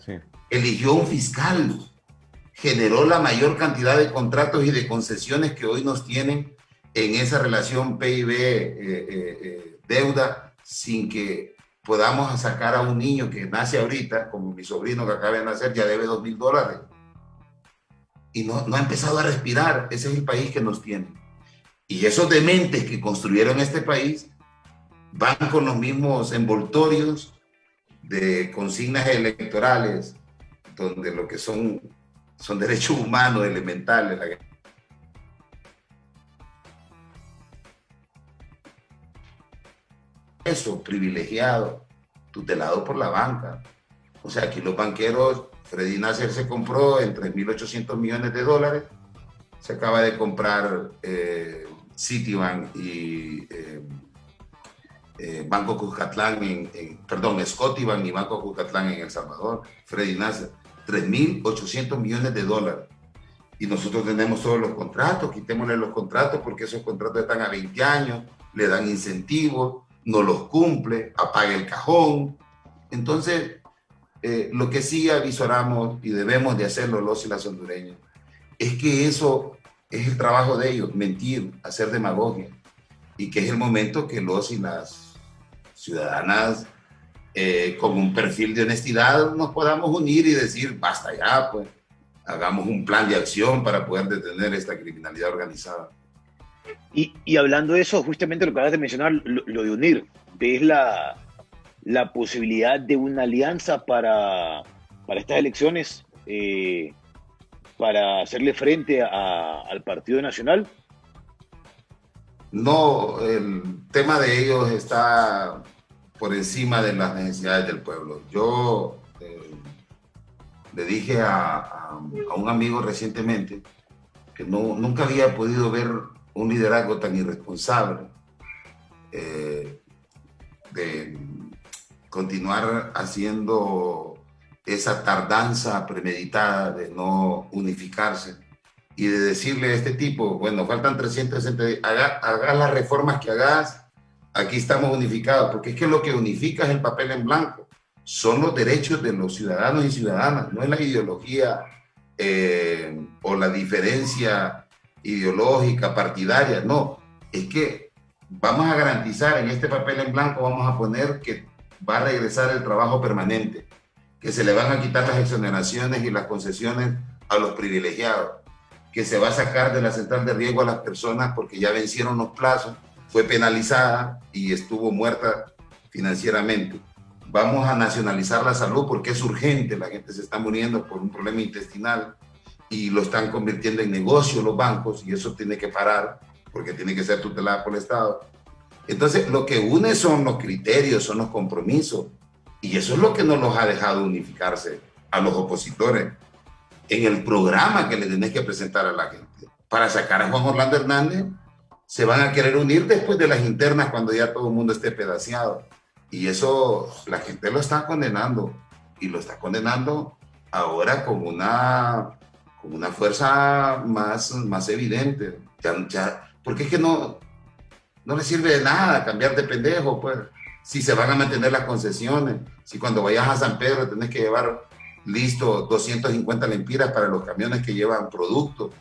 Sí. Eligió un fiscal, generó la mayor cantidad de contratos y de concesiones que hoy nos tienen en esa relación PIB-deuda, sin que podamos sacar a un niño que nace ahorita, como mi sobrino que acaba de nacer, ya debe $2,000. Y no ha empezado a respirar. Ese es el país que nos tiene. Y esos dementes que construyeron este país van con los mismos envoltorios de consignas electorales, donde lo que son derechos humanos elementales. Eso, privilegiado, tutelado por la banca. O sea, aquí los banqueros, Freddy Nasser se compró en $3.800 millones. Se acaba de comprar Citibank y Banco Cuscatlán, perdón, Scotiabank y Banco Cuscatlán en El Salvador, Freddy Nasser, 3.800 millones de dólares. Y nosotros tenemos todos los contratos, quitémosle los contratos porque esos contratos están a 20 años, le dan incentivos, no los cumple, apaga el cajón. Entonces, lo que sí avisoramos y debemos de hacerlo los y las hondureñas, es que eso es el trabajo de ellos, mentir, hacer demagogia, y que es el momento que los y las ciudadanas con un perfil de honestidad nos podamos unir y decir, basta ya, pues, hagamos un plan de acción para poder detener esta criminalidad organizada. Y hablando de eso, justamente lo que acabas de mencionar, lo de unir, ¿ves la posibilidad de una alianza para estas elecciones, para hacerle frente al Partido Nacional? No, el tema de ellos está por encima de las necesidades del pueblo. Yo le dije a un amigo recientemente que nunca había podido ver un liderazgo tan irresponsable de continuar haciendo esa tardanza premeditada de no unificarse y de decirle a este tipo, bueno, faltan 360, hagas las reformas que hagas, aquí estamos unificados, porque es que lo que unifica es el papel en blanco, son los derechos de los ciudadanos y ciudadanas, no es la ideología o la diferencia ideológica, partidaria, no, es que vamos a garantizar en este papel en blanco, vamos a poner que va a regresar el trabajo permanente, que se le van a quitar las exoneraciones y las concesiones a los privilegiados, que se va a sacar de la central de riesgo a las personas porque ya vencieron los plazos, fue penalizada y estuvo muerta financieramente. Vamos a nacionalizar la salud porque es urgente, la gente se está muriendo por un problema intestinal y lo están convirtiendo en negocio los bancos y eso tiene que parar porque tiene que ser tutelada por el Estado. Entonces, lo que une son los criterios, son los compromisos y eso es lo que no los ha dejado unificarse a los opositores en el programa que le tenés que presentar a la gente. Para sacar a Juan Orlando Hernández, se van a querer unir después de las internas cuando ya todo el mundo esté pedaceado. Y eso la gente lo está condenando. Y lo está condenando ahora con una fuerza más evidente. Porque es que no le sirve de nada cambiar de pendejo, pues. Si se van a mantener las concesiones, si cuando vayas a San Pedro tenés que llevar listo 250 lempiras para los camiones que llevan productos,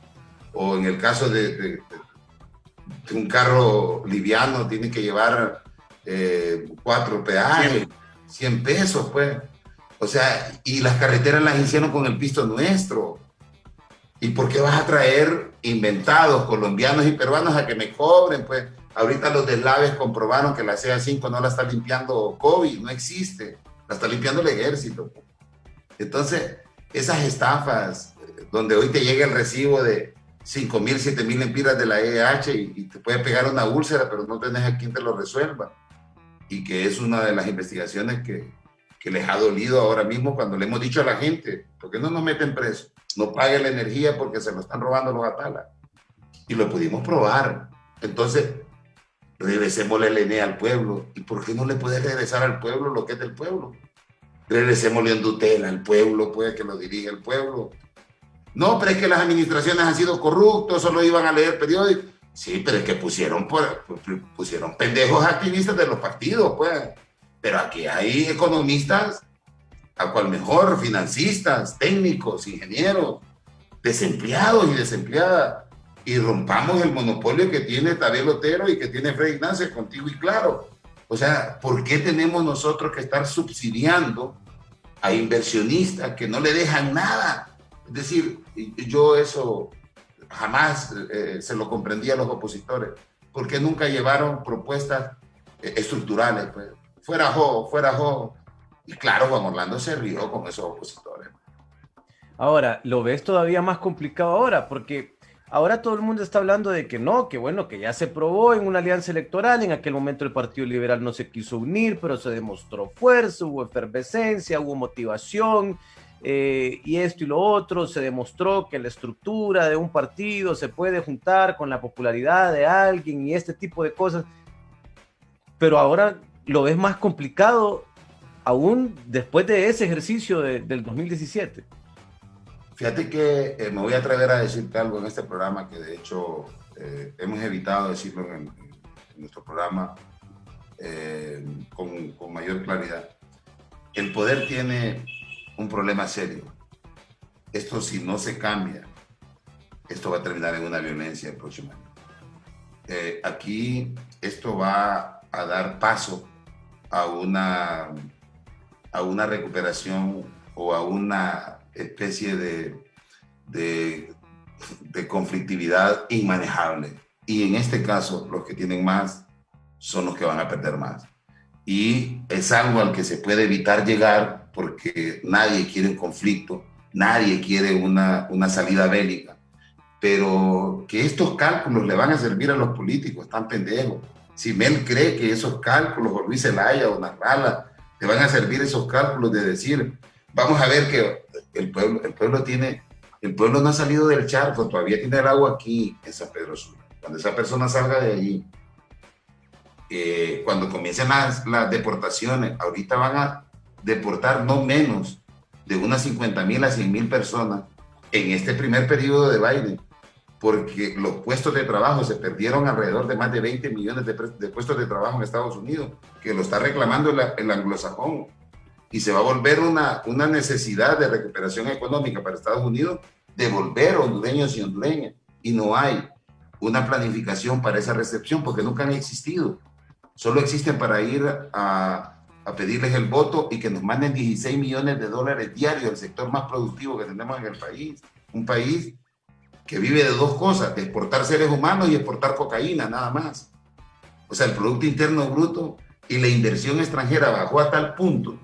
o en el caso de un carro liviano tiene que llevar 4 peajes, 100 pesos, pues. O sea, y las carreteras las hicieron con el pisto nuestro. ¿Y por qué vas a traer inventados colombianos y peruanos a que me cobren, pues? Ahorita los deslaves comprobaron que la CA5 no la está limpiando COVID, no existe, la está limpiando el ejército. Entonces, esas estafas, donde hoy te llega el recibo de 5.000, 7.000 lempiras de la EH y te puede pegar una úlcera, pero no tenés a quien te lo resuelva. Y que es una de las investigaciones que les ha dolido ahora mismo cuando le hemos dicho a la gente, ¿por qué no nos meten preso? No pague la energía porque se lo están robando los Atala. Y lo pudimos probar. Entonces, regresémosle el ENE al pueblo. ¿Y por qué no le puede regresar al pueblo lo que es del pueblo? Regresémosle en tutela al pueblo, pues, que lo dirige el pueblo. No, pero es que las administraciones han sido corruptos, solo iban a leer periódicos. Sí, pero es que pusieron pendejos activistas de los partidos, pues. Pero aquí hay economistas, a cual mejor, financistas, técnicos, ingenieros, desempleados y desempleadas. Y rompamos el monopolio que tiene Tabel Otero y que tiene Freddy Nasser contigo y claro. O sea, ¿por qué tenemos nosotros que estar subsidiando a inversionistas que no le dejan nada? Es decir, yo eso jamás se lo comprendí a los opositores. ¿Por qué nunca llevaron propuestas estructurales? Pues, fuera jo. Y claro, Juan Orlando se rió con esos opositores. Ahora, lo ves todavía más complicado ahora, porque ahora todo el mundo está hablando de que no, que bueno, que ya se probó en una alianza electoral, en aquel momento el Partido Liberal no se quiso unir, pero se demostró fuerza, hubo efervescencia, hubo motivación, y esto y lo otro, se demostró que la estructura de un partido se puede juntar con la popularidad de alguien y este tipo de cosas. pero ahora lo ves más complicado aún después de ese ejercicio del 2017. Fíjate que me voy a atrever a decirte algo en este programa que de hecho hemos evitado decirlo en nuestro programa con mayor claridad. El poder tiene un problema serio. Esto, si no se cambia, esto va a terminar en una violencia el próximo año. Aquí esto va a dar paso a una recuperación o a una especie de conflictividad inmanejable. Y en este caso, los que tienen más son los que van a perder más. Y es algo al que se puede evitar llegar porque nadie quiere un conflicto, nadie quiere una salida bélica. Pero que estos cálculos le van a servir a los políticos, están pendejos. Si Mel cree que esos cálculos, o Luis Zelaya o Narrala, le van a servir esos cálculos de decir, vamos a ver que el pueblo no ha salido del charco, todavía tiene el agua aquí en San Pedro Sula. Cuando esa persona salga de allí, cuando comiencen las deportaciones, ahorita van a deportar no menos de unas 50,000 a 100,000 personas en este primer periodo de Biden, porque los puestos de trabajo se perdieron alrededor de más de 20 millones de puestos de trabajo en Estados Unidos, que lo está reclamando el anglosajón, y se va a volver una necesidad de recuperación económica para Estados Unidos de volver hondureños y hondureñas, y no hay una planificación para esa recepción porque nunca han existido. Solo existen para ir a pedirles el voto y que nos manden 16 millones de dólares diarios, el sector más productivo que tenemos en el país. Un país que vive de dos cosas, de exportar seres humanos y exportar cocaína, nada más. O sea, el Producto Interno Bruto y la inversión extranjera bajó a tal punto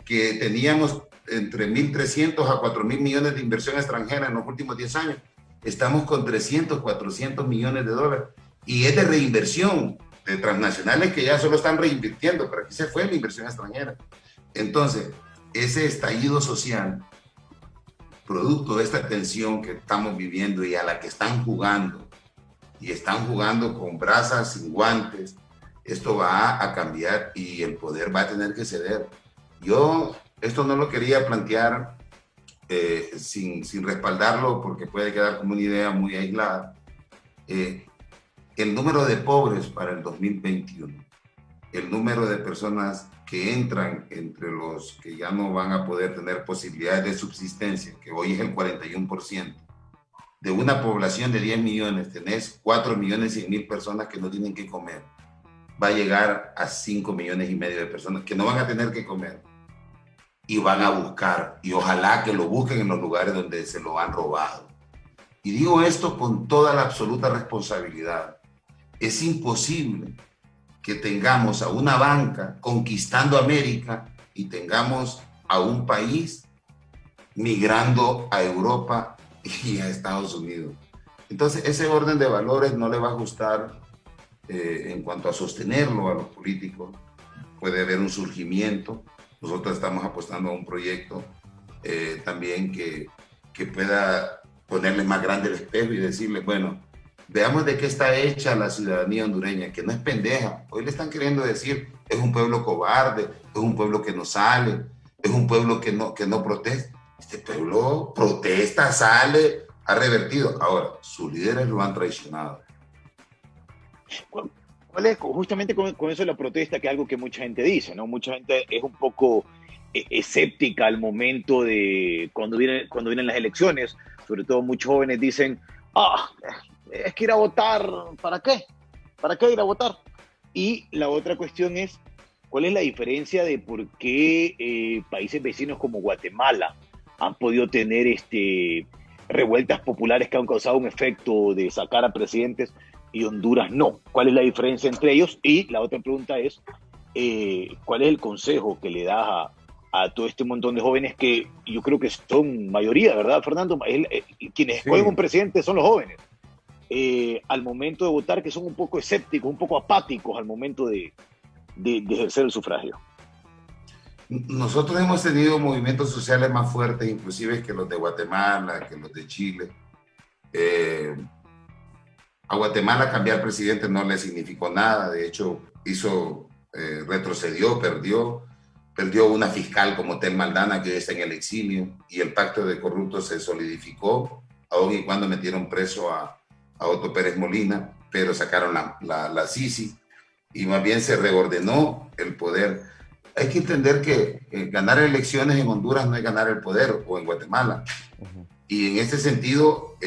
que teníamos entre 1.300 a 4.000 millones de inversión extranjera en los últimos 10 años. Estamos con 300, 400 millones de dólares. Y es de reinversión, de transnacionales que ya solo están reinvirtiendo, pero aquí se fue la inversión extranjera. Entonces, ese estallido social, producto de esta tensión que estamos viviendo y a la que están jugando, y están jugando con brasas, sin guantes, esto va a cambiar y el poder va a tener que ceder. Yo esto no lo quería plantear sin respaldarlo porque puede quedar como una idea muy aislada. El número de pobres para el 2021, el número de personas que entran entre los que ya no van a poder tener posibilidades de subsistencia, que hoy es el 41%, de una población de 10 millones, tenés 4.100.000 personas que no tienen que comer, va a llegar a 5,5 millones de personas que no van a tener que comer y van a buscar, y ojalá que lo busquen en los lugares donde se lo han robado. Y digo esto con toda la absoluta responsabilidad. Es imposible que tengamos a una banca conquistando América y tengamos a un país migrando a Europa y a Estados Unidos. Entonces, ese orden de valores no le va a gustar en cuanto a sostenerlo a los políticos. Puede haber un surgimiento. Nosotros estamos apostando a un proyecto también que pueda ponerle más grande el espejo y decirle, bueno, veamos de qué está hecha la ciudadanía hondureña, que no es pendeja. Hoy le están queriendo decir, es un pueblo cobarde, es un pueblo que no sale, es un pueblo que no protesta. Este pueblo protesta, sale, ha revertido. Ahora, sus líderes lo han traicionado. ¿Cuál es justamente con eso de la protesta, que es algo que mucha gente dice, ¿no? Mucha gente es un poco escéptica al momento de cuando vienen las elecciones, sobre todo muchos jóvenes dicen, es que ir a votar, ¿para qué? ¿Para qué ir a votar? Y la otra cuestión es, ¿cuál es la diferencia de por qué países vecinos como Guatemala han podido tener revueltas populares que han causado un efecto de sacar a presidentes y Honduras no? ¿Cuál es la diferencia entre ellos? Y la otra pregunta es, ¿cuál es el consejo que le das a todo este montón de jóvenes que yo creo que son mayoría, ¿verdad, Fernando? Quienes escogen un presidente son los jóvenes. Al momento de votar, que son un poco escépticos, un poco apáticos al momento de ejercer el sufragio. Nosotros hemos tenido movimientos sociales más fuertes, inclusive que los de Guatemala, que los de Chile. A Guatemala cambiar presidente no le significó nada, de hecho hizo retrocedió, perdió una fiscal como Tel Maldana, que hoy está en el exilio, y el pacto de corruptos se solidificó, aun y cuando metieron preso a Otto Pérez Molina, pero sacaron la Sisi, y más bien se reordenó el poder. Hay que entender que ganar elecciones en Honduras no es ganar el poder, o en Guatemala. Y en ese sentido,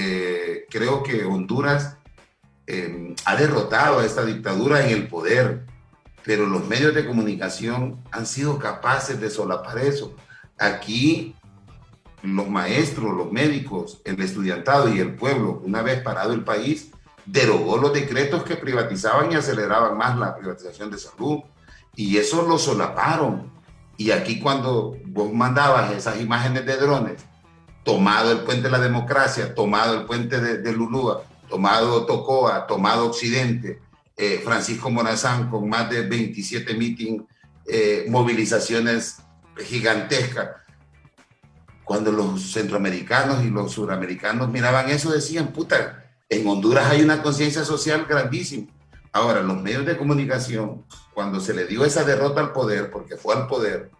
creo que Honduras ha derrotado a esta dictadura en el poder, pero los medios de comunicación han sido capaces de solapar eso. Aquí los maestros, los médicos, el estudiantado y el pueblo, una vez parado el país, derogó los decretos que privatizaban y aceleraban más la privatización de salud, y eso lo solaparon. Y aquí, cuando vos mandabas esas imágenes de drones, tomado el puente de la democracia, tomado el puente de Lulúa, tomado Tocoa, tomado Occidente, Francisco Morazán con más de 27 meetings, movilizaciones gigantescas. Cuando los centroamericanos y los suramericanos miraban eso, decían, puta, en Honduras hay una conciencia social grandísima. Ahora, los medios de comunicación, cuando se le dio esa derrota al poder, porque fue al poder,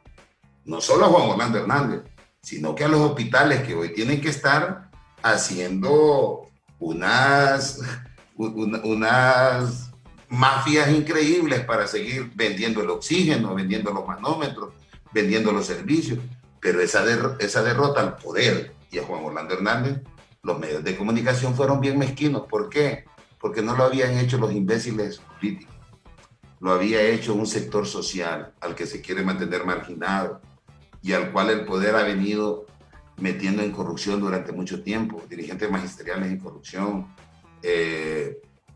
no solo a Juan Orlando Hernández, sino que a los hospitales que hoy tienen que estar haciendo unas mafias increíbles para seguir vendiendo el oxígeno, vendiendo los manómetros, vendiendo los servicios. Pero esa derrota al poder y a Juan Orlando Hernández, los medios de comunicación fueron bien mezquinos. ¿Por qué? Porque no lo habían hecho los imbéciles políticos. Lo había hecho un sector social al que se quiere mantener marginado y al cual el poder ha venido metiendo en corrupción durante mucho tiempo. Dirigentes magisteriales en corrupción,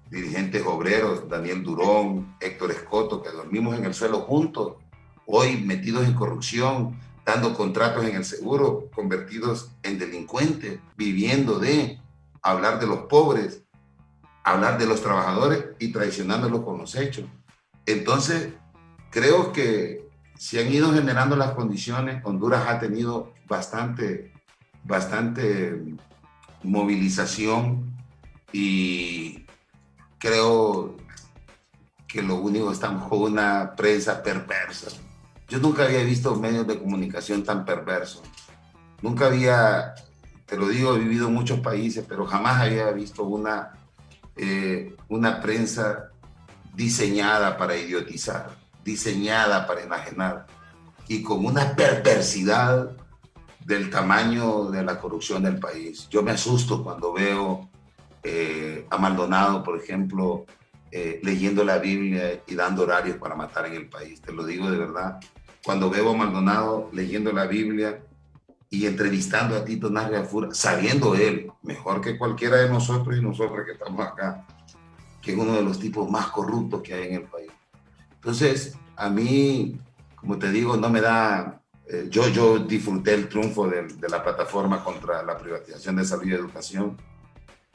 dirigentes obreros, Daniel Durón, Héctor Escoto, que dormimos en el suelo juntos, hoy metidos en corrupción, dando contratos en el seguro, convertidos en delincuentes, viviendo de hablar de los pobres, hablar de los trabajadores y traicionándolos con los hechos. Entonces, creo que se han ido generando las condiciones. Honduras ha tenido bastante movilización, y creo que lo único, estamos con una prensa perversa. Yo nunca había visto medios de comunicación tan perversos. Nunca había, te lo digo, he vivido en muchos países, pero jamás había visto una prensa diseñada para idiotizar, diseñada para enajenar, y con una perversidad del tamaño de la corrupción del país. Yo me asusto cuando veo a Maldonado, por ejemplo, leyendo la Biblia y dando horarios para matar en el país. Te lo digo de verdad. Cuando veo a Maldonado leyendo la Biblia y entrevistando a Tito Narriafura, sabiendo él, mejor que cualquiera de nosotros y nosotras que estamos acá, que es uno de los tipos más corruptos que hay en el país. Entonces, a mí, como te digo, no me da... Yo disfruté el triunfo de la plataforma contra la privatización de salud y educación.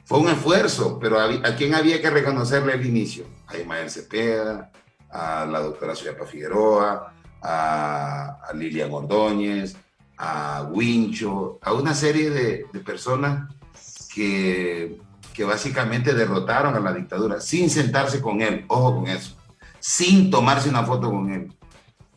Fue un esfuerzo, pero ¿a quién había que reconocerle el inicio? A Ismael Cepeda, a la doctora Suyapa Figueroa, a Lilian Ordóñez, a Wincho, a una serie de personas que básicamente derrotaron a la dictadura sin sentarse con él, ojo con eso, sin tomarse una foto con él.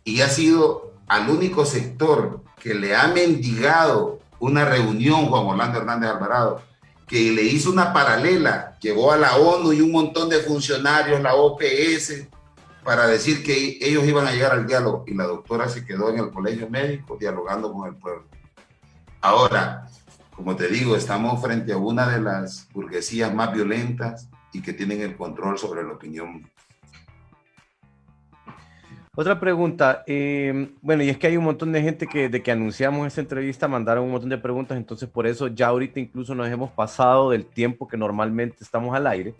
Y ha sido al único sector que le ha mendigado una reunión Juan Orlando Hernández Alvarado, que le hizo una paralela, llevó a la ONU y un montón de funcionarios, la OPS, para decir que ellos iban a llegar al diálogo, y la doctora se quedó en el colegio médico dialogando con el pueblo. Ahora, como te digo, estamos frente a una de las burguesías más violentas y que tienen el control sobre la opinión. Otra pregunta, bueno, y es que hay un montón de gente que de que anunciamos esta entrevista mandaron un montón de preguntas, entonces por eso ya ahorita incluso nos hemos pasado del tiempo que normalmente estamos al aire.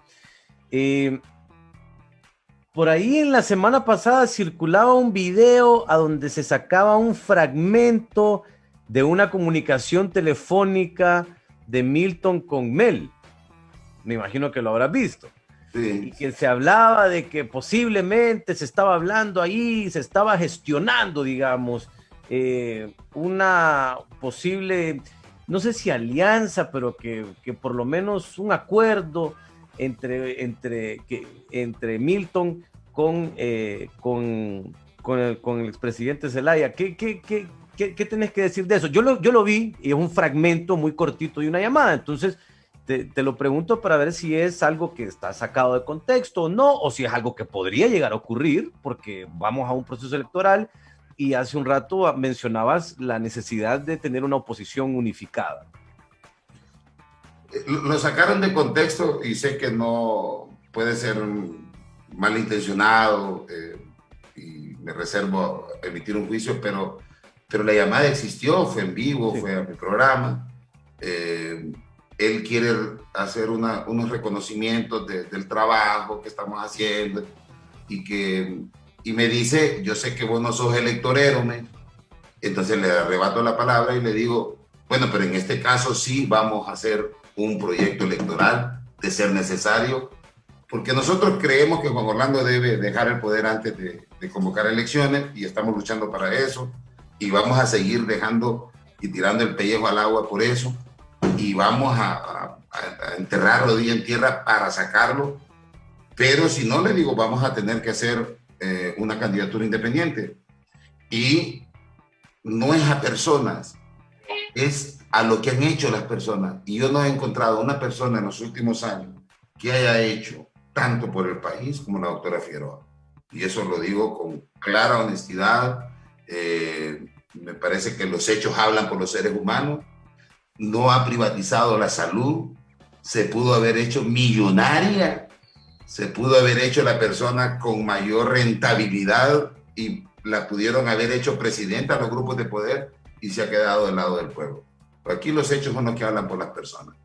Por ahí en la semana pasada circulaba un video a donde se sacaba un fragmento de una comunicación telefónica de Milton con Mel. Me imagino que lo habrás visto. Sí. Y que se hablaba de que posiblemente se estaba hablando ahí, se estaba gestionando, digamos, una posible, no sé si alianza, pero que por lo menos un acuerdo entre Milton con el expresidente Zelaya. ¿Qué tenés que decir de eso? Yo lo vi y es un fragmento muy cortito de una llamada, entonces te lo pregunto para ver si es algo que está sacado de contexto o no, o si es algo que podría llegar a ocurrir, porque vamos a un proceso electoral y hace un rato mencionabas la necesidad de tener una oposición unificada. Lo sacaron de contexto y sé que no puede ser malintencionado y me reservo a emitir un juicio, pero la llamada existió, fue en vivo, sí. Fue a mi programa. Él quiere hacer unos reconocimientos del trabajo que estamos haciendo y me dice, yo sé que vos no sos electorero, entonces le arrebato la palabra y le digo, bueno, pero en este caso sí vamos a hacer un proyecto electoral de ser necesario, porque nosotros creemos que Juan Orlando debe dejar el poder antes de convocar elecciones y estamos luchando para eso y vamos a seguir dejando y tirando el pellejo al agua por eso y vamos a enterrar rodilla en tierra para sacarlo, pero si no, le digo, vamos a tener que hacer una candidatura independiente y no es a personas, es a lo que han hecho las personas. Y yo no he encontrado una persona en los últimos años que haya hecho tanto por el país como la doctora Figueroa. Y eso lo digo con clara honestidad. Me parece que los hechos hablan por los seres humanos. No ha privatizado la salud. Se pudo haber hecho millonaria. Se pudo haber hecho la persona con mayor rentabilidad y la pudieron haber hecho presidenta a los grupos de poder y se ha quedado del lado del pueblo. Aquí los hechos son los que hablan por las personas.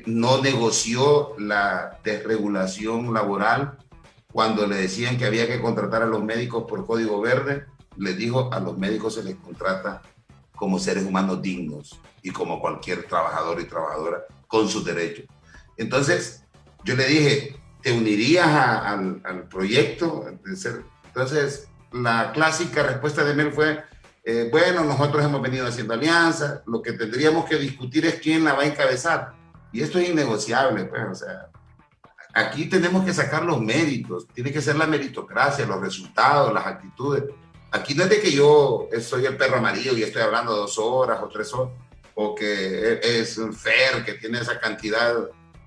No negoció la desregulación laboral cuando le decían que había que contratar a los médicos por código verde. Les dijo, a los médicos se les contrata como seres humanos dignos y como cualquier trabajador y trabajadora con sus derechos. Entonces, yo le dije, ¿te unirías al proyecto? Entonces, la clásica respuesta de Mel fue, bueno, nosotros hemos venido haciendo alianzas, lo que tendríamos que discutir es quién la va a encabezar. Y esto es innegociable, pues, o sea, aquí tenemos que sacar los méritos, tiene que ser la meritocracia, los resultados, las actitudes. Aquí no es de que yo soy el perro amarillo y estoy hablando 2 horas o 3 horas, o que es un Fer que tiene esa cantidad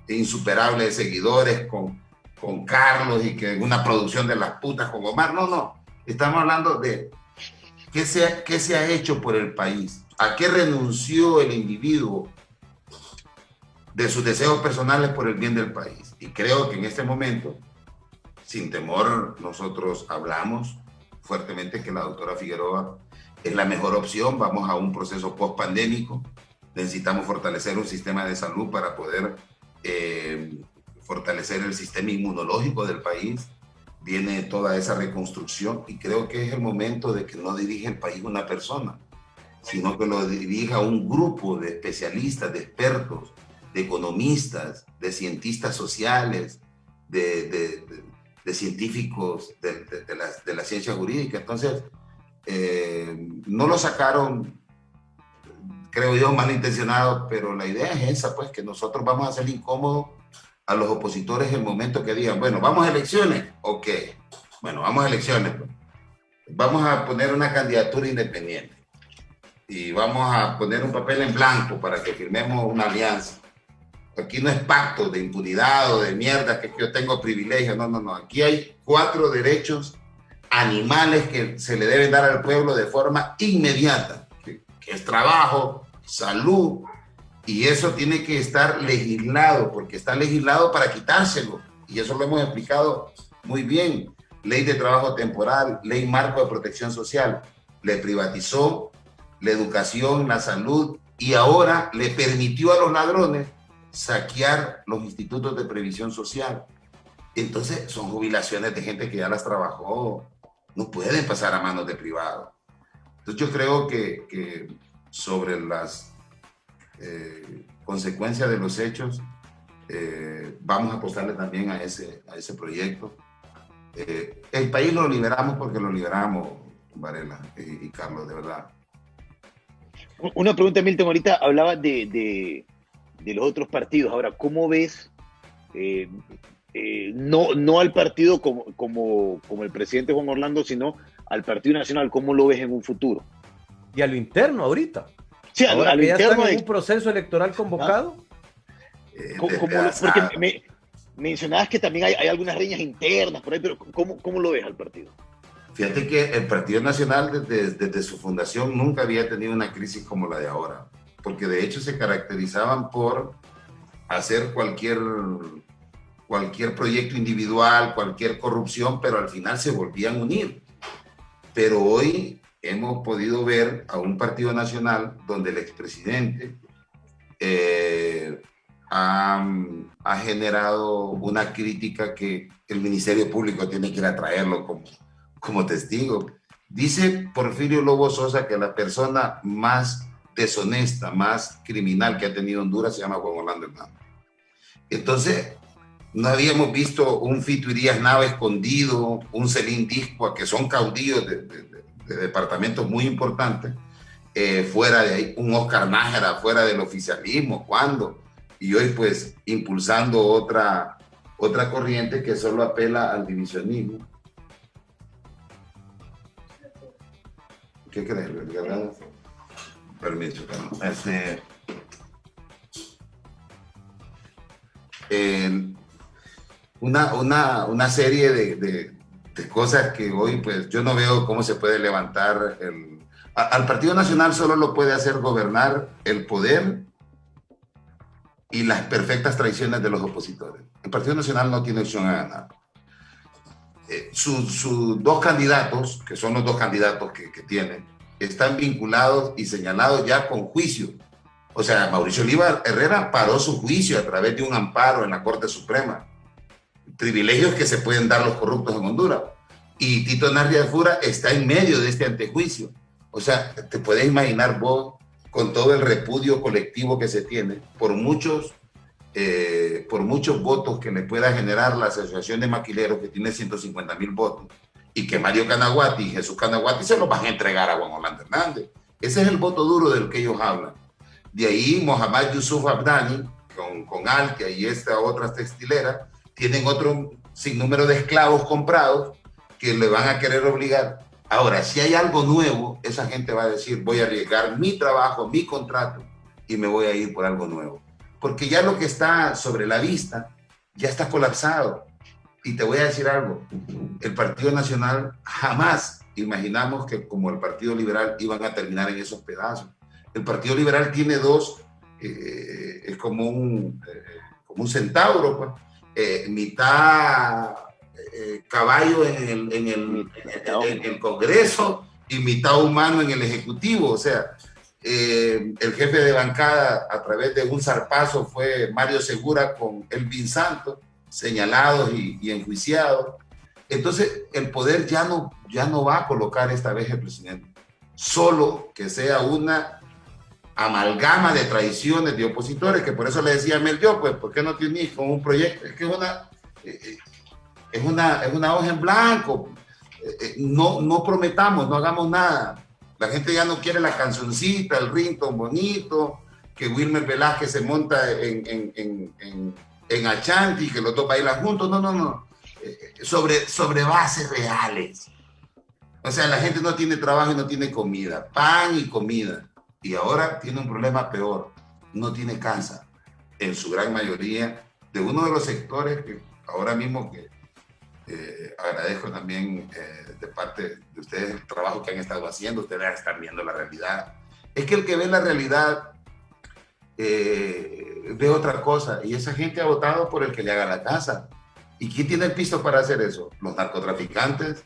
insuperable de seguidores con Carlos y que una producción de las putas con Omar. No, estamos hablando de qué se ha hecho por el país, a qué renunció el individuo de sus deseos personales por el bien del país. Y creo que en este momento, sin temor, nosotros hablamos fuertemente que la doctora Figueroa es la mejor opción. Vamos a un proceso post-pandémico. Necesitamos fortalecer un sistema de salud para poder fortalecer el sistema inmunológico del país. Viene toda esa reconstrucción y creo que es el momento de que no dirija el país una persona, sino que lo dirija un grupo de especialistas, de expertos, de economistas, de cientistas sociales, de científicos de la ciencia jurídica. Entonces, no lo sacaron, creo yo, malintencionado, pero la idea es esa, pues, que nosotros vamos a hacer incómodo a los opositores en el momento que digan, bueno, ¿vamos a elecciones? Ok, bueno, vamos a elecciones. Pues. Vamos a poner una candidatura independiente y vamos a poner un papel en blanco para que firmemos una alianza. Aquí no es pacto de impunidad o de mierda, que yo tengo privilegio. No. Aquí hay 4 derechos animales que se le deben dar al pueblo de forma inmediata, que es trabajo, salud, y eso tiene que estar legislado, porque está legislado para quitárselo, y eso lo hemos explicado muy bien. Ley de trabajo temporal, ley marco de protección social, le privatizó la educación, la salud, y ahora le permitió a los ladrones saquear los institutos de previsión social. Entonces son jubilaciones de gente que ya las trabajó, no pueden pasar a manos de privados. Entonces yo creo que sobre las consecuencias de los hechos, vamos a apostarle también a ese proyecto. El país lo liberamos porque lo liberamos, Varela y Carlos, de verdad. Una pregunta, Milton, ahorita hablaba de los otros partidos. Ahora, ¿cómo ves no al partido como el presidente Juan Orlando, sino al Partido Nacional, ¿cómo lo ves en un futuro? Y a lo interno ahorita. Sí, Ahora a lo que ya interno están en de, un proceso electoral convocado. porque mencionabas que también hay algunas riñas internas por ahí, pero ¿cómo lo ves al partido? Fíjate que el Partido Nacional desde su fundación nunca había tenido una crisis como la de ahora, porque de hecho se caracterizaban por hacer cualquier proyecto individual, cualquier corrupción, pero al final se volvían a unir. Pero hoy hemos podido ver a un Partido Nacional donde el expresidente ha generado una crítica que el Ministerio Público tiene que ir a traerlo como testigo. Dice Porfirio Lobo Sosa que la persona más deshonesta, más criminal que ha tenido Honduras se llama Juan Orlando Hernández. Entonces, no habíamos visto un Fito Irías Nava escondido, un Celín Discoa, que son caudillos de departamentos muy importantes, fuera de ahí, un Oscar Nájera fuera del oficialismo, ¿cuándo? Y hoy pues impulsando otra corriente que solo apela al divisionismo. ¿Qué crees, Gargano? Permiso, una serie de cosas que hoy pues yo no veo cómo se puede levantar al Partido Nacional. Solo lo puede hacer gobernar el poder y las perfectas traiciones de los opositores. El Partido Nacional no tiene opción a ganar. Sus dos candidatos, que son los dos candidatos que tienen, están vinculados y señalados ya con juicio. O sea, Mauricio Oliva Herrera paró su juicio a través de un amparo en la Corte Suprema. Privilegios que se pueden dar los corruptos en Honduras. Y Tito Narria Fura está en medio de este antejuicio. O sea, te puedes imaginar vos, con todo el repudio colectivo que se tiene, por muchos votos que le pueda generar la Asociación de Maquileros, que tiene 150,000 votos, y que Mario Canaguati y Jesús Canaguati se los van a entregar a Juan Orlando Hernández. Ese es el voto duro del que ellos hablan. De ahí, Mohamed Yusuf Abdani, con Altia y esta otra textilera, tienen otro sinnúmero de esclavos comprados que le van a querer obligar. Ahora, si hay algo nuevo, esa gente va a decir, voy a arriesgar mi trabajo, mi contrato, y me voy a ir por algo nuevo. Porque ya lo que está sobre la vista ya está colapsado. Y te voy a decir algo, el Partido Nacional jamás imaginamos que como el Partido Liberal iban a terminar en esos pedazos. El Partido Liberal tiene dos, es como un centauro, pues, mitad caballo en el Congreso y mitad humano en el Ejecutivo. O sea, el jefe de bancada a través de un zarpazo fue Mario Segura con Elvin Santos, señalados y enjuiciados. Entonces el poder ya no va a colocar esta vez el presidente, solo que sea una amalgama de traiciones de opositores, que por eso le decía a Mel, yo, pues, ¿por qué no te unís con un proyecto? Es que es una hoja en blanco. No prometamos, no hagamos nada. La gente ya no quiere la cancioncita, el ringtone bonito, que Wilmer Velázquez se monta en Achanti, que los dos bailan juntos. No. Sobre bases reales. O sea, la gente no tiene trabajo y no tiene comida, pan y comida. Y ahora tiene un problema peor, no tiene casa, en su gran mayoría, de uno de los sectores que ahora mismo que agradezco también de parte de ustedes el trabajo que han estado haciendo. Ustedes están viendo la realidad. Es que el que ve la realidad ve otra cosa, y esa gente ha votado por el que le haga la casa. ¿Y quién tiene el piso para hacer eso? Los narcotraficantes,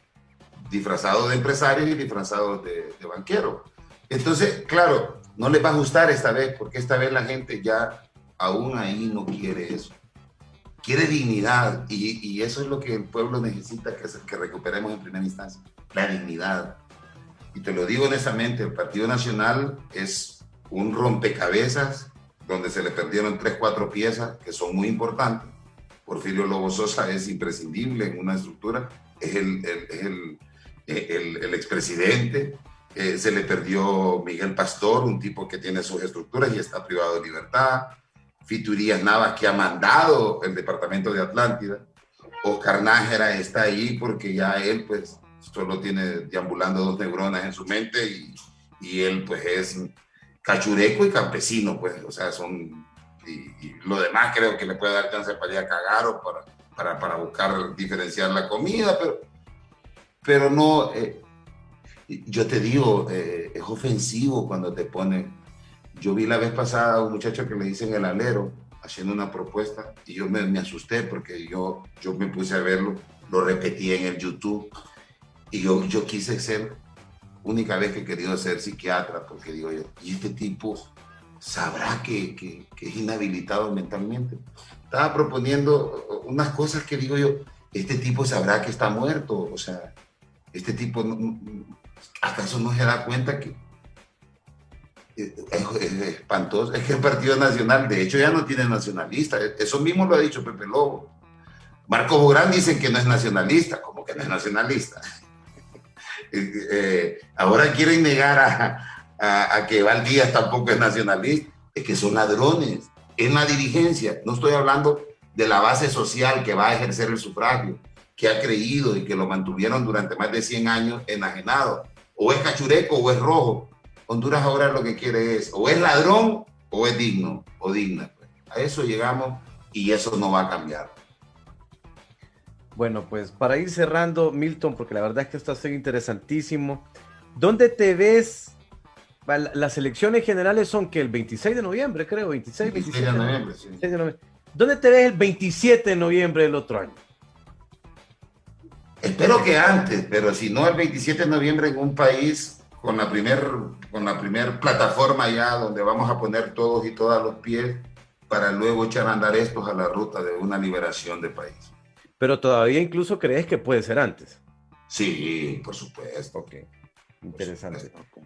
disfrazados de empresarios y disfrazados de banqueros. Entonces, claro, no les va a gustar esta vez, porque esta vez la gente ya aún ahí no quiere eso. Quiere dignidad, y eso es lo que el pueblo necesita, que recuperemos en primera instancia, la dignidad. Y te lo digo honestamente, el Partido Nacional es un rompecabezas donde se le perdieron 3, 4 piezas que son muy importantes. Porfirio Lobo Sosa es imprescindible en una estructura, es el expresidente. Se le perdió Miguel Pastor, un tipo que tiene sus estructuras y está privado de libertad. Fito Irías Navas, que ha mandado el departamento de Atlántida. Oscar Nájera está ahí porque ya él pues solo tiene deambulando 2 neuronas en su mente y él pues es cachureco y campesino, pues, o sea, y lo demás creo que le puede dar chance para ir a cagar o para buscar diferenciar la comida, pero no, yo te digo, es ofensivo cuando te ponen. Yo vi la vez pasada a un muchacho que le dicen el alero haciendo una propuesta y yo me asusté porque yo me puse a verlo, lo repetí en el YouTube y yo quise ser, única vez que he querido ser psiquiatra, porque digo yo, y este tipo sabrá que es inhabilitado mentalmente. Estaba proponiendo unas cosas que digo yo, este tipo sabrá que está muerto, o sea, este tipo, ¿acaso no se da cuenta que es espantoso? Es que el Partido Nacional, de hecho, ya no tiene nacionalista. Eso mismo lo ha dicho Pepe Lobo. Marco Bográn dicen que no es nacionalista. ¿Cómo que no es nacionalista? Ahora quieren negar a que Val Díaz tampoco es nacionalista. Es que son ladrones en la dirigencia. No estoy hablando de la base social que va a ejercer el sufragio, que ha creído y que lo mantuvieron durante más de 100 años enajenado. O es cachureco o es rojo. Honduras ahora lo que quiere es o es ladrón o es digno o digna. A eso llegamos y eso no va a cambiar. Bueno, pues para ir cerrando, Milton, porque la verdad es que esto ha sido interesantísimo. ¿Dónde te ves? Las elecciones generales son que el 26 de noviembre, creo, 26 de noviembre. Sí. 26 de noviembre. ¿Dónde te ves el 27 de noviembre del otro año? Espero que antes, pero si no el 27 de noviembre en un país con la primer plataforma ya donde vamos a poner todos y todas los pies para luego echar a andar estos a la ruta de una liberación de país. Pero todavía incluso crees que puede ser antes. Sí, por supuesto. Ok, interesante. Supuesto.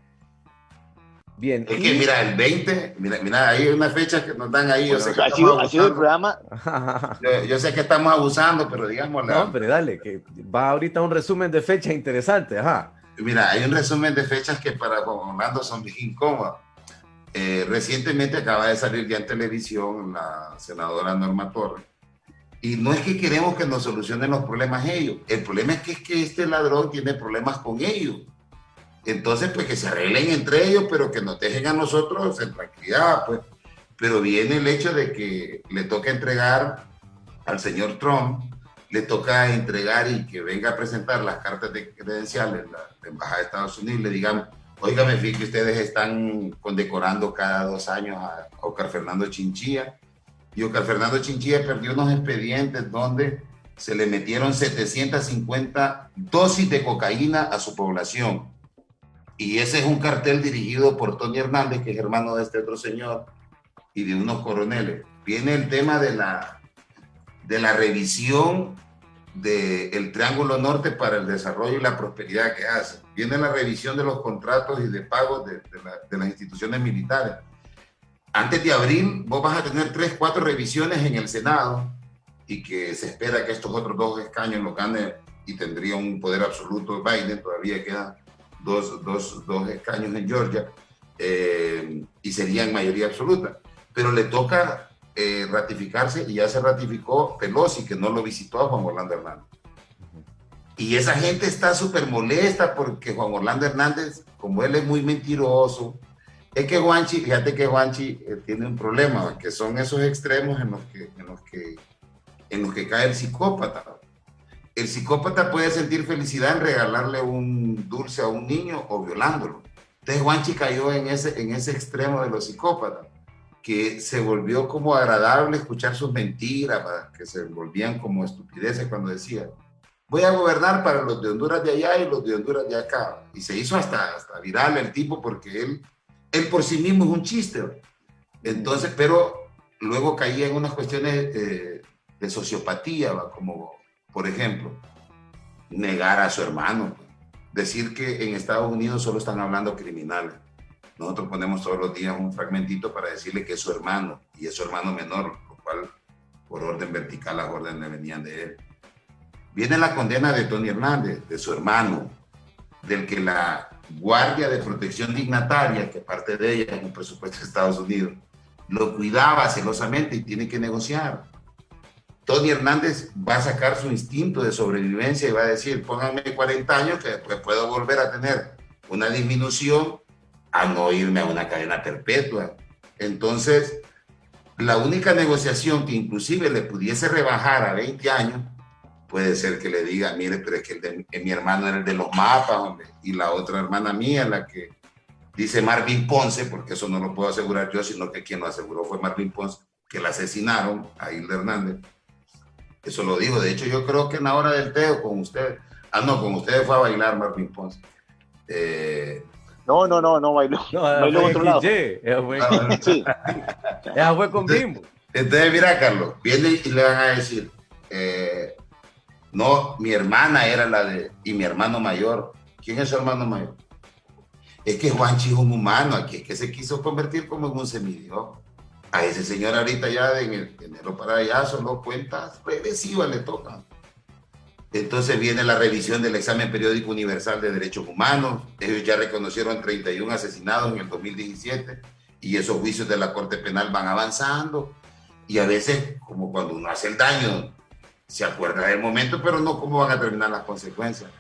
Bien. Es que mira, el 20, mira, hay una fecha que nos dan ahí. Pues ha sido el programa. Yo sé que estamos abusando, pero digamos... No, hombre, dale, que va ahorita un resumen de fechas interesante, ajá. Mira, hay un resumen de fechas que para Juan Orlando son bien incómodas. Recientemente acaba de salir ya en televisión la senadora Norma Torres. Y no es que queremos que nos solucionen los problemas ellos. El problema es que este ladrón tiene problemas con ellos. Entonces, pues que se arreglen entre ellos, pero que nos dejen a nosotros en tranquilidad, pues. Pero viene el hecho de que le toca entregar al señor Trump, le toca entregar y que venga a presentar las cartas de credenciales, la Embajada de Estados Unidos, le digan, oiga, me fíjate que ustedes están condecorando cada 2 años a Oscar Fernando Chinchilla. Y Oscar Fernando Chinchilla perdió unos expedientes donde se le metieron 750 dosis de cocaína a su población. Y ese es un cartel dirigido por Tony Hernández, que es hermano de este otro señor, y de unos coroneles. Viene el tema de la revisión del Triángulo Norte para el desarrollo y la prosperidad que hace. Viene la revisión de los contratos y de pagos de las instituciones militares. Antes de abril, vos vas a tener 3, 4 revisiones en el Senado y que se espera que estos otros 2 escaños los gane y tendría un poder absoluto Biden. Todavía quedan dos escaños en Georgia y serían mayoría absoluta. Pero le toca ratificarse y ya se ratificó Pelosi, que no lo visitó a Juan Orlando Hernández. Y esa gente está súper molesta porque Juan Orlando Hernández, como él es muy mentiroso, es que Juanchi, fíjate que Juanchi tiene un problema, que son esos extremos en los que cae el psicópata. El psicópata puede sentir felicidad en regalarle un dulce a un niño o violándolo. Entonces Juanchi cayó en ese extremo de los psicópatas, que se volvió como agradable escuchar sus mentiras, que se volvían como estupideces cuando decía, voy a gobernar para los de Honduras de allá y los de Honduras de acá. Y se hizo hasta viral el tipo porque él por sí mismo es un chiste. Entonces, pero luego caía en unas cuestiones de sociopatía, como por ejemplo, negar a su hermano, decir que en Estados Unidos solo están hablando criminales. Nosotros ponemos todos los días un fragmentito para decirle que es su hermano y es su hermano menor, lo cual por orden vertical las órdenes venían de él. Viene la condena de Tony Hernández, de su hermano, del que la Guardia de Protección Dignataria, que parte de ella es un presupuesto de Estados Unidos, lo cuidaba celosamente y tiene que negociar. Tony Hernández va a sacar su instinto de sobrevivencia y va a decir, pónganme 40 años que después puedo volver a tener una disminución a no irme a una cadena perpetua. Entonces, la única negociación que inclusive le pudiese rebajar a 20 años, puede ser que le diga, mire, pero es que mi hermano era el de los mapas, hombre, y la otra hermana mía, la que dice Marvin Ponce, porque eso no lo puedo asegurar yo, sino que quien lo aseguró fue Marvin Ponce, que la asesinaron a Hilda Hernández. Eso lo dijo. De hecho, yo creo que en la hora del teo con ustedes, con ustedes fue a bailar Marvin Ponce. No bailó. No, bailó en otro lado. Sí. Ella fue con Bimbo. Entonces, mira, Carlos, viene y le van a decir, no, mi hermana era y mi hermano mayor. ¿Quién es su hermano mayor? Es que Juanchi es un humano aquí, es que se quiso convertir como en un semidios. A ese señor ahorita ya en enero para allá solo cuentas regresivas le tocan. Entonces viene la revisión del examen periódico universal de derechos humanos. Ellos ya reconocieron 31 asesinados en el 2017 y esos juicios de la Corte Penal van avanzando. Y a veces, como cuando uno hace el daño, se acuerda del momento, pero no cómo van a terminar las consecuencias.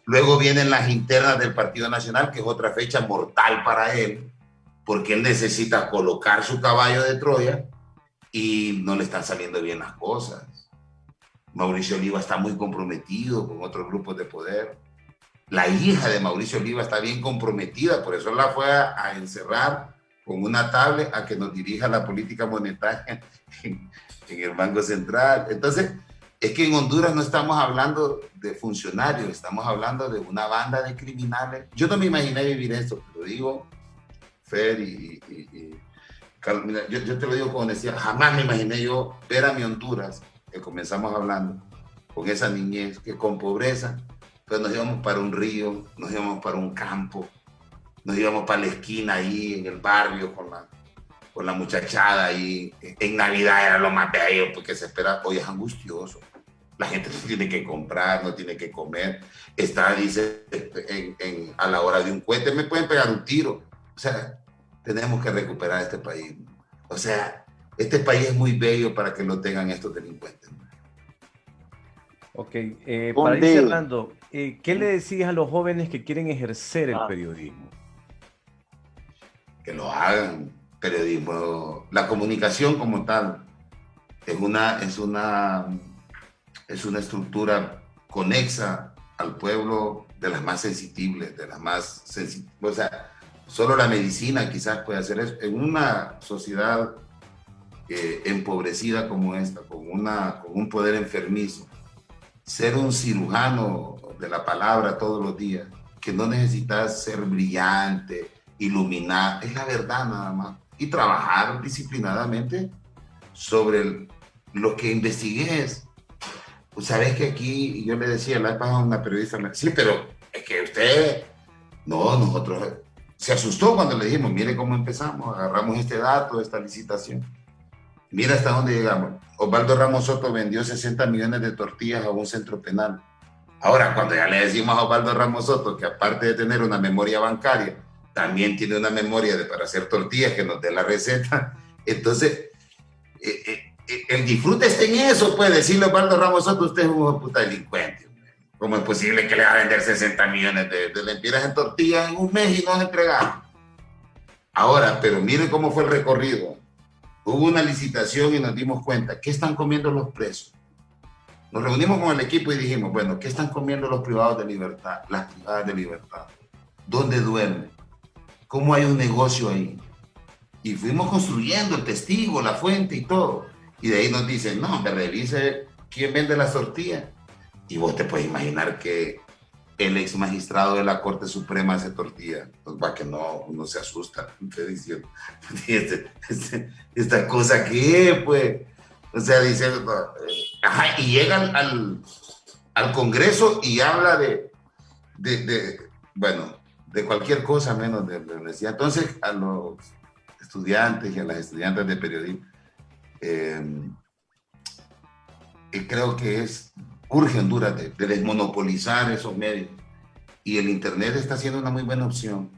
Luego vienen las internas del Partido Nacional, que es otra fecha mortal para él, porque él necesita colocar su caballo de Troya y no le están saliendo bien las cosas. Mauricio Oliva está muy comprometido con otros grupos de poder. La hija de Mauricio Oliva está bien comprometida, por eso la fue a encerrar con una tablet a que nos dirija la política monetaria en el Banco Central. Entonces, es que en Honduras no estamos hablando de funcionarios, estamos hablando de una banda de criminales. Yo no me imaginé vivir esto, te lo digo, Fer y Carlos, mira, yo te lo digo como decía, jamás me imaginé yo ver a mi Honduras, que comenzamos hablando, con esa niñez, que con pobreza, pues nos íbamos para un río, nos íbamos para un campo, nos íbamos para la esquina ahí en el barrio con la muchachada ahí. En Navidad era lo más bello porque se espera, hoy es angustioso. La gente no tiene que comprar, no tiene que comer. Está, dice, a la hora de un cohete me pueden pegar un tiro. O sea, tenemos que recuperar este país. O sea, este país es muy bello para que lo tengan estos delincuentes. Ok, para ir cerrando, ¿qué le decías a los jóvenes que quieren ejercer el periodismo? Que lo hagan. Periodismo, la comunicación como tal, es una estructura conexa al pueblo de las más sensibles, o sea, solo la medicina quizás puede hacer eso. En una sociedad empobrecida como esta, con un poder enfermizo, ser un cirujano de la palabra todos los días, que no necesitas ser brillante, iluminar, es la verdad nada más, y trabajar disciplinadamente sobre lo que investigues. Sabes que aquí, yo le decía la vez pasada a una periodista, sí, pero es que usted, nosotros, se asustó cuando le dijimos, mire cómo empezamos, agarramos este dato, esta licitación, mira hasta dónde llegamos. Osvaldo Ramos Soto vendió 60 millones de tortillas a un centro penal. Ahora, cuando ya le decimos a Osvaldo Ramos Soto que aparte de tener una memoria bancaria, también tiene una memoria para hacer tortillas que nos dé la receta, entonces el disfrute está en eso, pues decirle a Osvaldo Ramos Soto, usted es un puta delincuente. ¿Cómo es posible que le va a vender 60 millones de lempiras en tortillas en un mes y no entregar? Ahora, pero mire cómo fue el recorrido. Hubo una licitación y nos dimos cuenta, ¿qué están comiendo los presos? Nos reunimos con el equipo y dijimos, bueno, ¿qué están comiendo los privados de libertad, las privadas de libertad? ¿Dónde duermen? ¿Cómo hay un negocio ahí? Y fuimos construyendo el testigo, la fuente y todo. Y de ahí nos dicen, no, me revise quién vende las tortillas. Y vos te puedes imaginar que el ex magistrado de la Corte Suprema hace tortillas. Pues va que no, uno se asusta. Diciendo, esta cosa que, pues, o sea, dice, ajá, y llega al Congreso y habla de cualquier cosa menos de la universidad. Entonces, a los estudiantes y a las estudiantes de periodismo, creo que urge Honduras de desmonopolizar esos medios, y el internet está siendo una muy buena opción.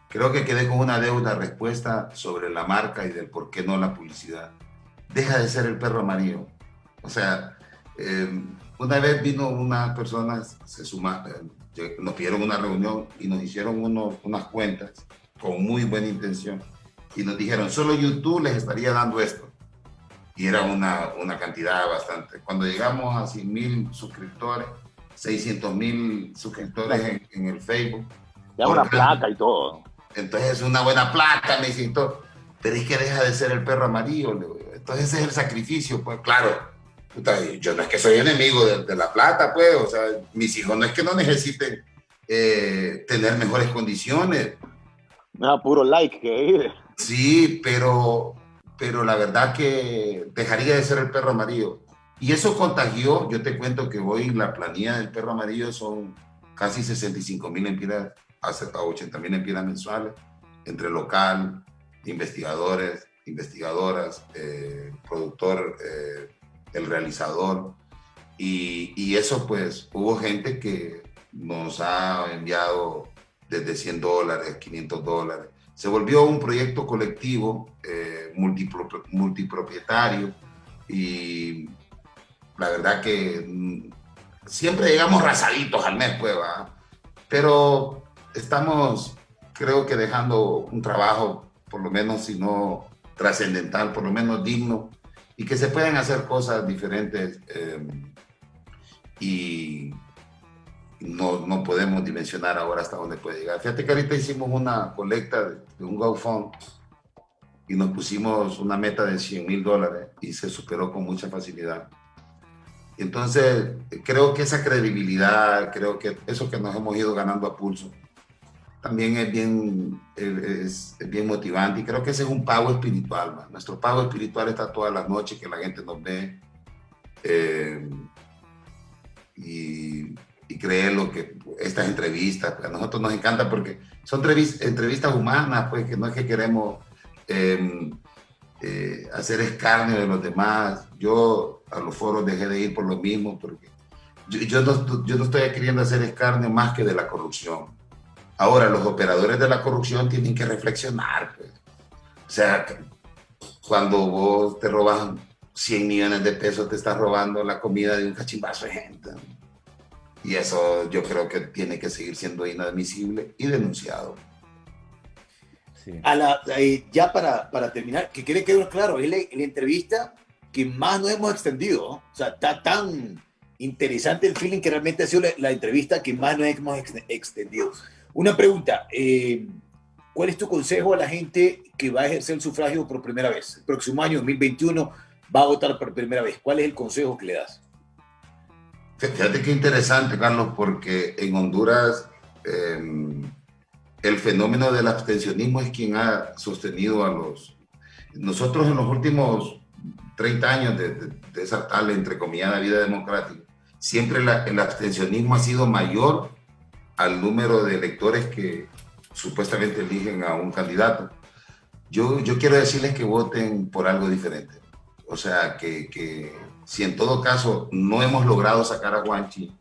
Creo que quedé con una deuda respuesta sobre la marca y del por qué no la publicidad. Deja de ser el perro amarillo, O sea, una vez vino unas personas, nos pidieron una reunión y nos hicieron unas cuentas con muy buena intención y nos dijeron, solo YouTube les estaría dando esto. Y era una cantidad bastante. Cuando llegamos a 100,000 suscriptores, 600,000 suscriptores en el Facebook. Ya una placa y todo. Entonces es una buena placa, me dicen todo. Pero es que deja de ser el perro amarillo. Entonces ese es el sacrificio, pues claro. Puta, yo no es que soy enemigo de la plata, pues. O sea, mis hijos no es que no necesiten tener mejores condiciones. No, puro like que Sí, pero la verdad que dejaría de ser el perro amarillo. Y eso contagió, yo te cuento que hoy la planilla del perro amarillo son casi 65,000 empiras, a 80,000 empiras mensuales, entre local, investigadores, investigadoras, productor, el realizador. Y eso pues, hubo gente que nos ha enviado desde $100, $500. Se volvió un proyecto colectivo, multipropietario, y la verdad que siempre llegamos rasaditos al mes, pues, ¿va? Pero estamos, creo que dejando un trabajo, por lo menos, si no trascendental, por lo menos digno, y que se pueden hacer cosas diferentes y no podemos dimensionar ahora hasta dónde puede llegar. Fíjate que ahorita hicimos una colecta de un GoFund y nos pusimos una meta de $100,000 y se superó con mucha facilidad. Entonces, creo que esa credibilidad, creo que eso que nos hemos ido ganando a pulso, también es bien motivante, y creo que ese es un pago espiritual, man. Nuestro pago espiritual está todas las noches que la gente nos ve y creer lo que estas entrevistas, a nosotros nos encanta porque son entrevistas humanas, pues, que no es que queremos hacer escarnio de los demás. Yo a los foros dejé de ir por lo mismo, porque yo no estoy queriendo hacer escarnio más que de la corrupción. Ahora, los operadores de la corrupción tienen que reflexionar, pues. O sea, cuando vos te robas 100 millones de pesos, te estás robando la comida de un cachimbazo de gente. Y eso yo creo que tiene que seguir siendo inadmisible y denunciado. Sí. Ya para terminar, que quede claro, es la entrevista que más nos hemos extendido, ¿no? O sea, está tan interesante el feeling que realmente ha sido la entrevista que más nos hemos extendido. Una pregunta, ¿cuál es tu consejo a la gente que va a ejercer el sufragio por primera vez? El próximo año, 2021, va a votar por primera vez. ¿Cuál es el consejo que le das? Fíjate qué interesante, Carlos, porque en Honduras el fenómeno del abstencionismo es quien ha sostenido a los... Nosotros en los últimos 30 años de esa tal, entrecomillada, vida democrática, siempre el abstencionismo ha sido mayor al número de electores que supuestamente eligen a un candidato. Yo quiero decirles que voten por algo diferente. O sea, que si en todo caso no hemos logrado sacar a Juanchi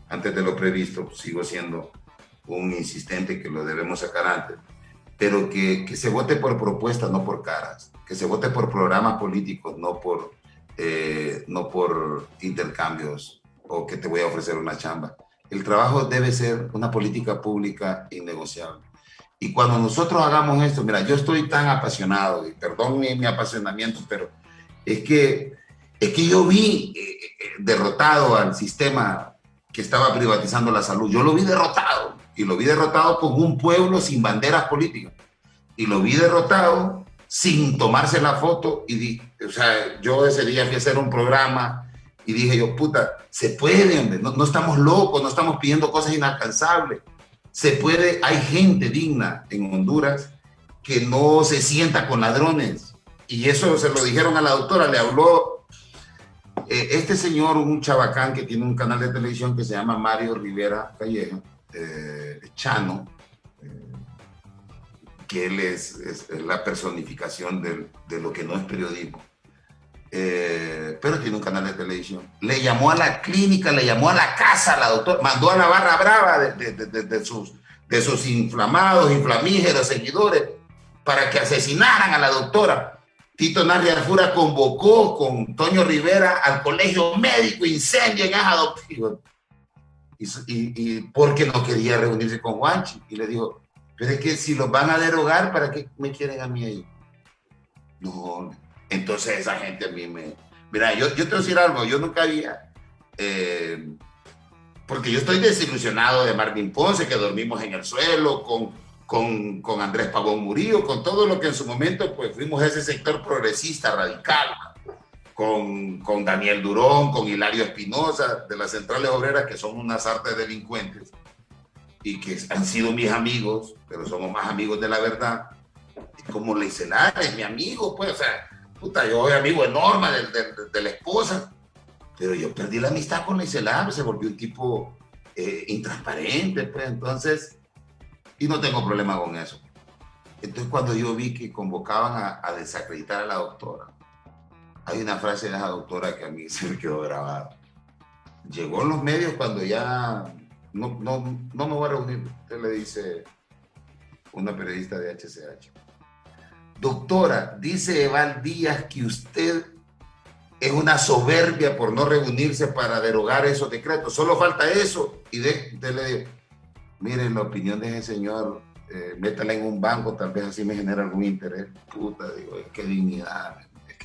antes de lo previsto, sigo siendo un insistente que lo debemos sacar antes, pero que se vote por propuestas, no por caras, que se vote por programas políticos, no por intercambios o que te voy a ofrecer una chamba. El trabajo debe ser una política pública innegociable. Y cuando nosotros hagamos esto, mira, yo estoy tan apasionado, y perdón mi apasionamiento, pero es que yo vi derrotado al sistema que estaba privatizando la salud. Yo lo vi derrotado, y lo vi derrotado con un pueblo sin banderas políticas, y lo vi derrotado sin tomarse la foto. O sea, yo ese día fui a hacer un programa y dije yo, puta, se puede, hombre, no estamos locos, no estamos pidiendo cosas inalcanzables. Se puede, hay gente digna en Honduras que no se sienta con ladrones. Y eso se lo dijeron a la doctora, le habló este señor, un chabacán que tiene un canal de televisión que se llama Mario Rivera Calleja, Chano, que él es la personificación de lo que no es periodismo. Pero tiene un canal de televisión. Le llamó a la clínica, le llamó a la casa a la doctora, mandó a la barra brava de sus inflamados, inflamígeros seguidores para que asesinaran a la doctora. Tito Narri Arjura convocó con Toño Rivera al colegio médico, incendio en Aja Doctrina. Y porque no quería reunirse con Juanchi. Y le dijo, pero es que si los van a derogar, ¿para qué me quieren a mí ahí? No, entonces esa gente a mí me... Mira, yo te voy a decir algo, yo nunca había... porque yo estoy desilusionado de Martín Ponce, que dormimos en el suelo, con Andrés Pavón Murillo, con todo lo que en su momento pues fuimos ese sector progresista, radical, con Daniel Durón, con Hilario Espinosa, de las centrales obreras, que son unas artes delincuentes y que han sido mis amigos, pero somos más amigos de la verdad. Como Leicelar es mi amigo, pues, o sea, puta, yo soy amigo de Norma, de la esposa, pero yo perdí la amistad con Leicelar, se volvió un tipo intransparente, pues, entonces, y no tengo problema con eso. Entonces, cuando yo vi que convocaban a desacreditar a la doctora, hay una frase de esa doctora que a mí se me quedó grabada. Llegó en los medios cuando ya no me voy a reunir. Usted le dice una periodista de HCH. Doctora, dice Eval Díaz que usted es una soberbia por no reunirse para derogar esos decretos. Solo falta eso. Y usted le dice, miren, la opinión de ese señor, métala en un banco, tal vez así me genera algún interés. Puta, digo, qué dignidad. Es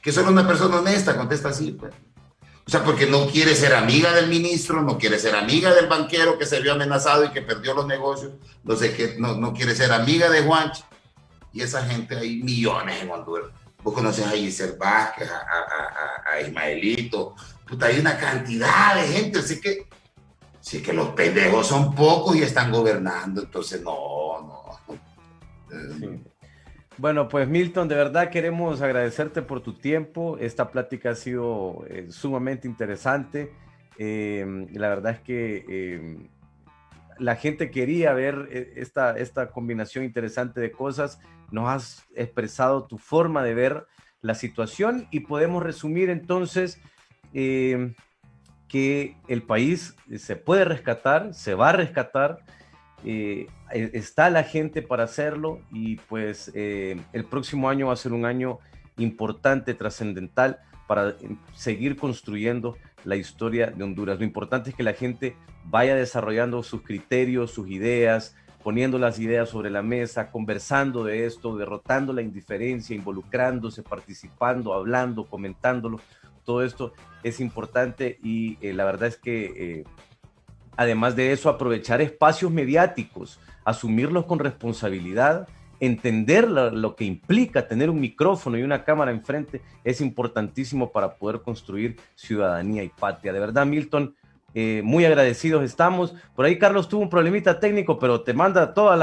que solo una persona honesta contesta así, pues. O sea, porque no quiere ser amiga del ministro, no quiere ser amiga del banquero que se vio amenazado y que perdió los negocios, no quiere ser amiga de Juanchi. Y esa gente, hay millones en Honduras. Vos conoces a Giselle Vázquez, a Ismaelito, puta, hay una cantidad de gente, así que los pendejos son pocos y están gobernando, entonces no. Sí. Bueno, pues Milton, de verdad queremos agradecerte por tu tiempo. Esta plática ha sido sumamente interesante. La verdad es que la gente quería ver esta combinación interesante de cosas. Nos has expresado tu forma de ver la situación y podemos resumir entonces que el país se puede rescatar, se va a rescatar. Está la gente para hacerlo y pues el próximo año va a ser un año importante, trascendental para seguir construyendo la historia de Honduras. Lo importante es que la gente vaya desarrollando sus criterios, sus ideas, poniendo las ideas sobre la mesa, conversando de esto, derrotando la indiferencia, involucrándose, participando, hablando, comentándolo. Todo esto es importante y la verdad es que además de eso, aprovechar espacios mediáticos, asumirlos con responsabilidad, entender lo que implica tener un micrófono y una cámara enfrente es importantísimo para poder construir ciudadanía y patria. De verdad, Milton, muy agradecidos estamos. Por ahí Carlos tuvo un problemita técnico, pero te manda todo el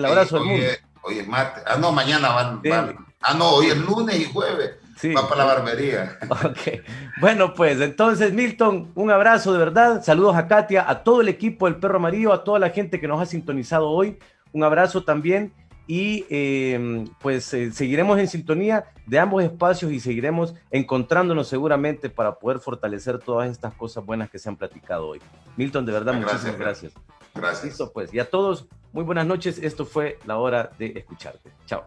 abrazo del mundo. Hoy es martes. No, mañana van. Hoy es lunes y jueves. Sí. Va para la barbería. Ok. Bueno, pues entonces, Milton, un abrazo de verdad. Saludos a Katia, a todo el equipo del Perro Amarillo, a toda la gente que nos ha sintonizado hoy. Un abrazo también. Y seguiremos en sintonía de ambos espacios y seguiremos encontrándonos seguramente para poder fortalecer todas estas cosas buenas que se han platicado hoy. Milton, de verdad, muchísimas gracias. Gracias. Listo, pues. Y a todos, muy buenas noches. Esto fue La Hora de Escucharte. Chao.